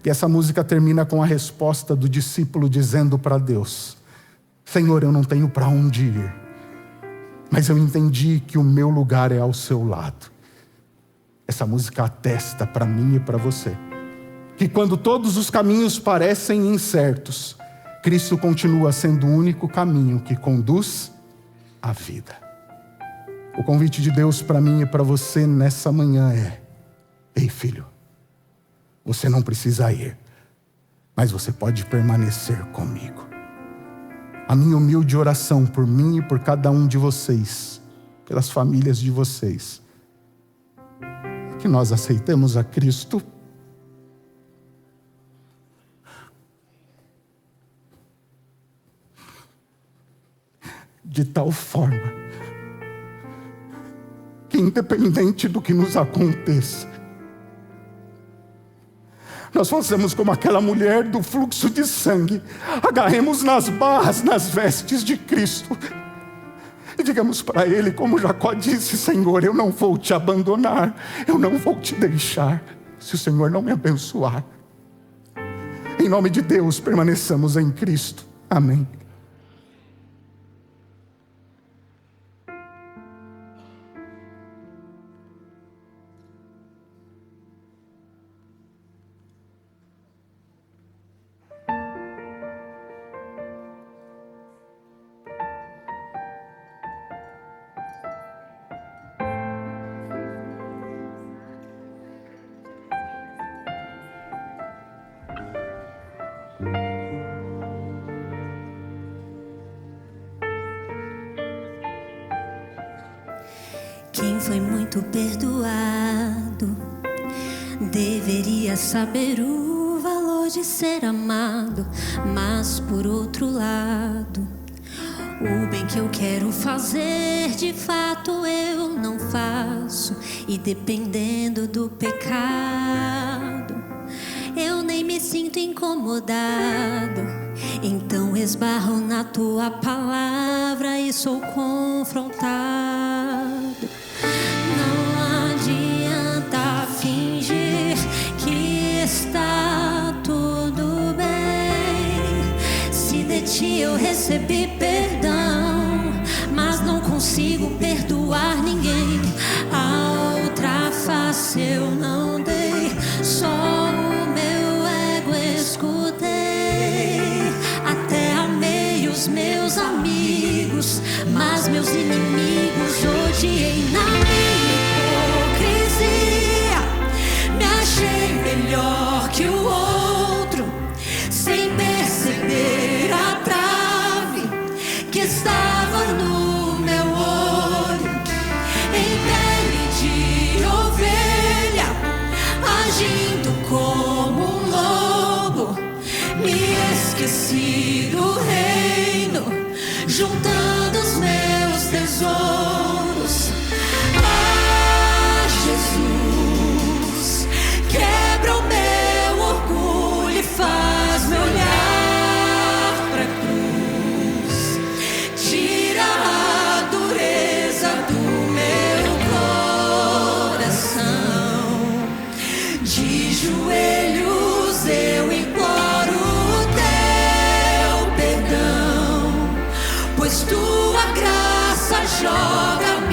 E essa música termina com a resposta do discípulo dizendo para Deus: Senhor, eu não tenho para onde ir, mas eu entendi que o meu lugar é ao seu lado. Essa música atesta para mim e para você que quando todos os caminhos parecem incertos, Cristo continua sendo o único caminho que conduz à vida. O convite de Deus para mim e para você nessa manhã é: ei, filho, você não precisa ir, mas você pode permanecer comigo. A minha humilde oração por mim e por cada um de vocês, pelas famílias de vocês, é que nós aceitemos a Cristo de tal forma que, independente do que nos aconteça, nós façamos como aquela mulher do fluxo de sangue, agarremos nas barras, nas vestes de Cristo e digamos para Ele, como Jacó disse: Senhor, eu não vou te abandonar, eu não vou te deixar, se o Senhor não me abençoar. Em nome de Deus, permaneçamos em Cristo. Amém. foi muito perdoado. Deveria saber o valor de ser amado, mas por outro lado, o bem que eu quero fazer, de fato eu não faço. E dependendo do pecado, eu nem me sinto incomodado. Então esbarro na tua palavra e sou confrontado. Não adianta fingir que está tudo bem. Se de ti eu recebi perdão, mas não consigo perdoar ninguém. A outra face eu não dei, só o meu ego escutei. Até amei os meus amigos, mas meus inimigos odiei. Na minha hipocrisia me achei melhor que o outro, sem perceber a trave que estava no meu olho. Em pele de ovelha, agindo como um lobo, me esqueci do reino, juntando os meus tesouros. Ah, Jesus, quebra o meu orgulho e faz-me olhar pra cruz. Tira a dureza do meu coração. De joelhos eu imploro o teu perdão, pois tua graça joga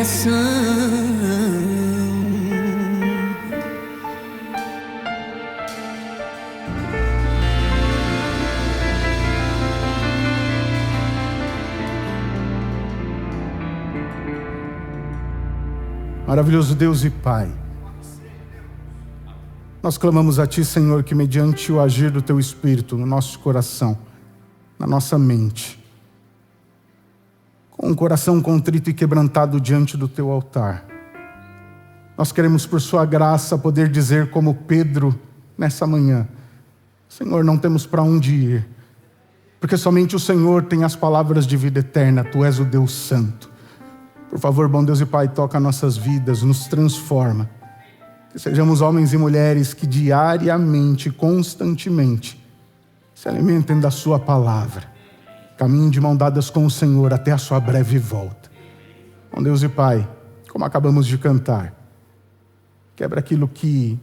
coração. Maravilhoso Deus e Pai, nós clamamos a Ti, Senhor, que mediante o agir do Teu Espírito no nosso coração, na nossa mente, com um coração contrito e quebrantado diante do Teu altar, nós queremos por Sua graça poder dizer como Pedro nessa manhã: Senhor, não temos para onde ir, porque somente o Senhor tem as palavras de vida eterna, Tu és o Deus Santo. Por favor, bom Deus e Pai, toca nossas vidas, nos transforma. Que sejamos homens e mulheres que diariamente, constantemente, se alimentem da Sua palavra. Caminhem de mão dadas com o Senhor até a Sua breve volta. Bom Deus e Pai, como acabamos de cantar, quebra aquilo que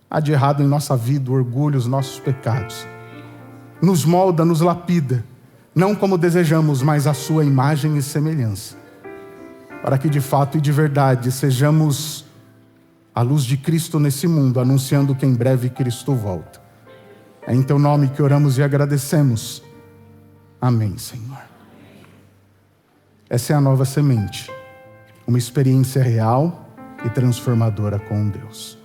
há de errado em nossa vida, o orgulho, os nossos pecados. Nos molda, nos lapida, não como desejamos, mas a Sua imagem e semelhança. Para que de fato e de verdade sejamos a luz de Cristo nesse mundo, anunciando que em breve Cristo volta. É em Teu nome que oramos e agradecemos. Amém, Senhor. Essa é a nova semente, uma experiência real e transformadora com Deus.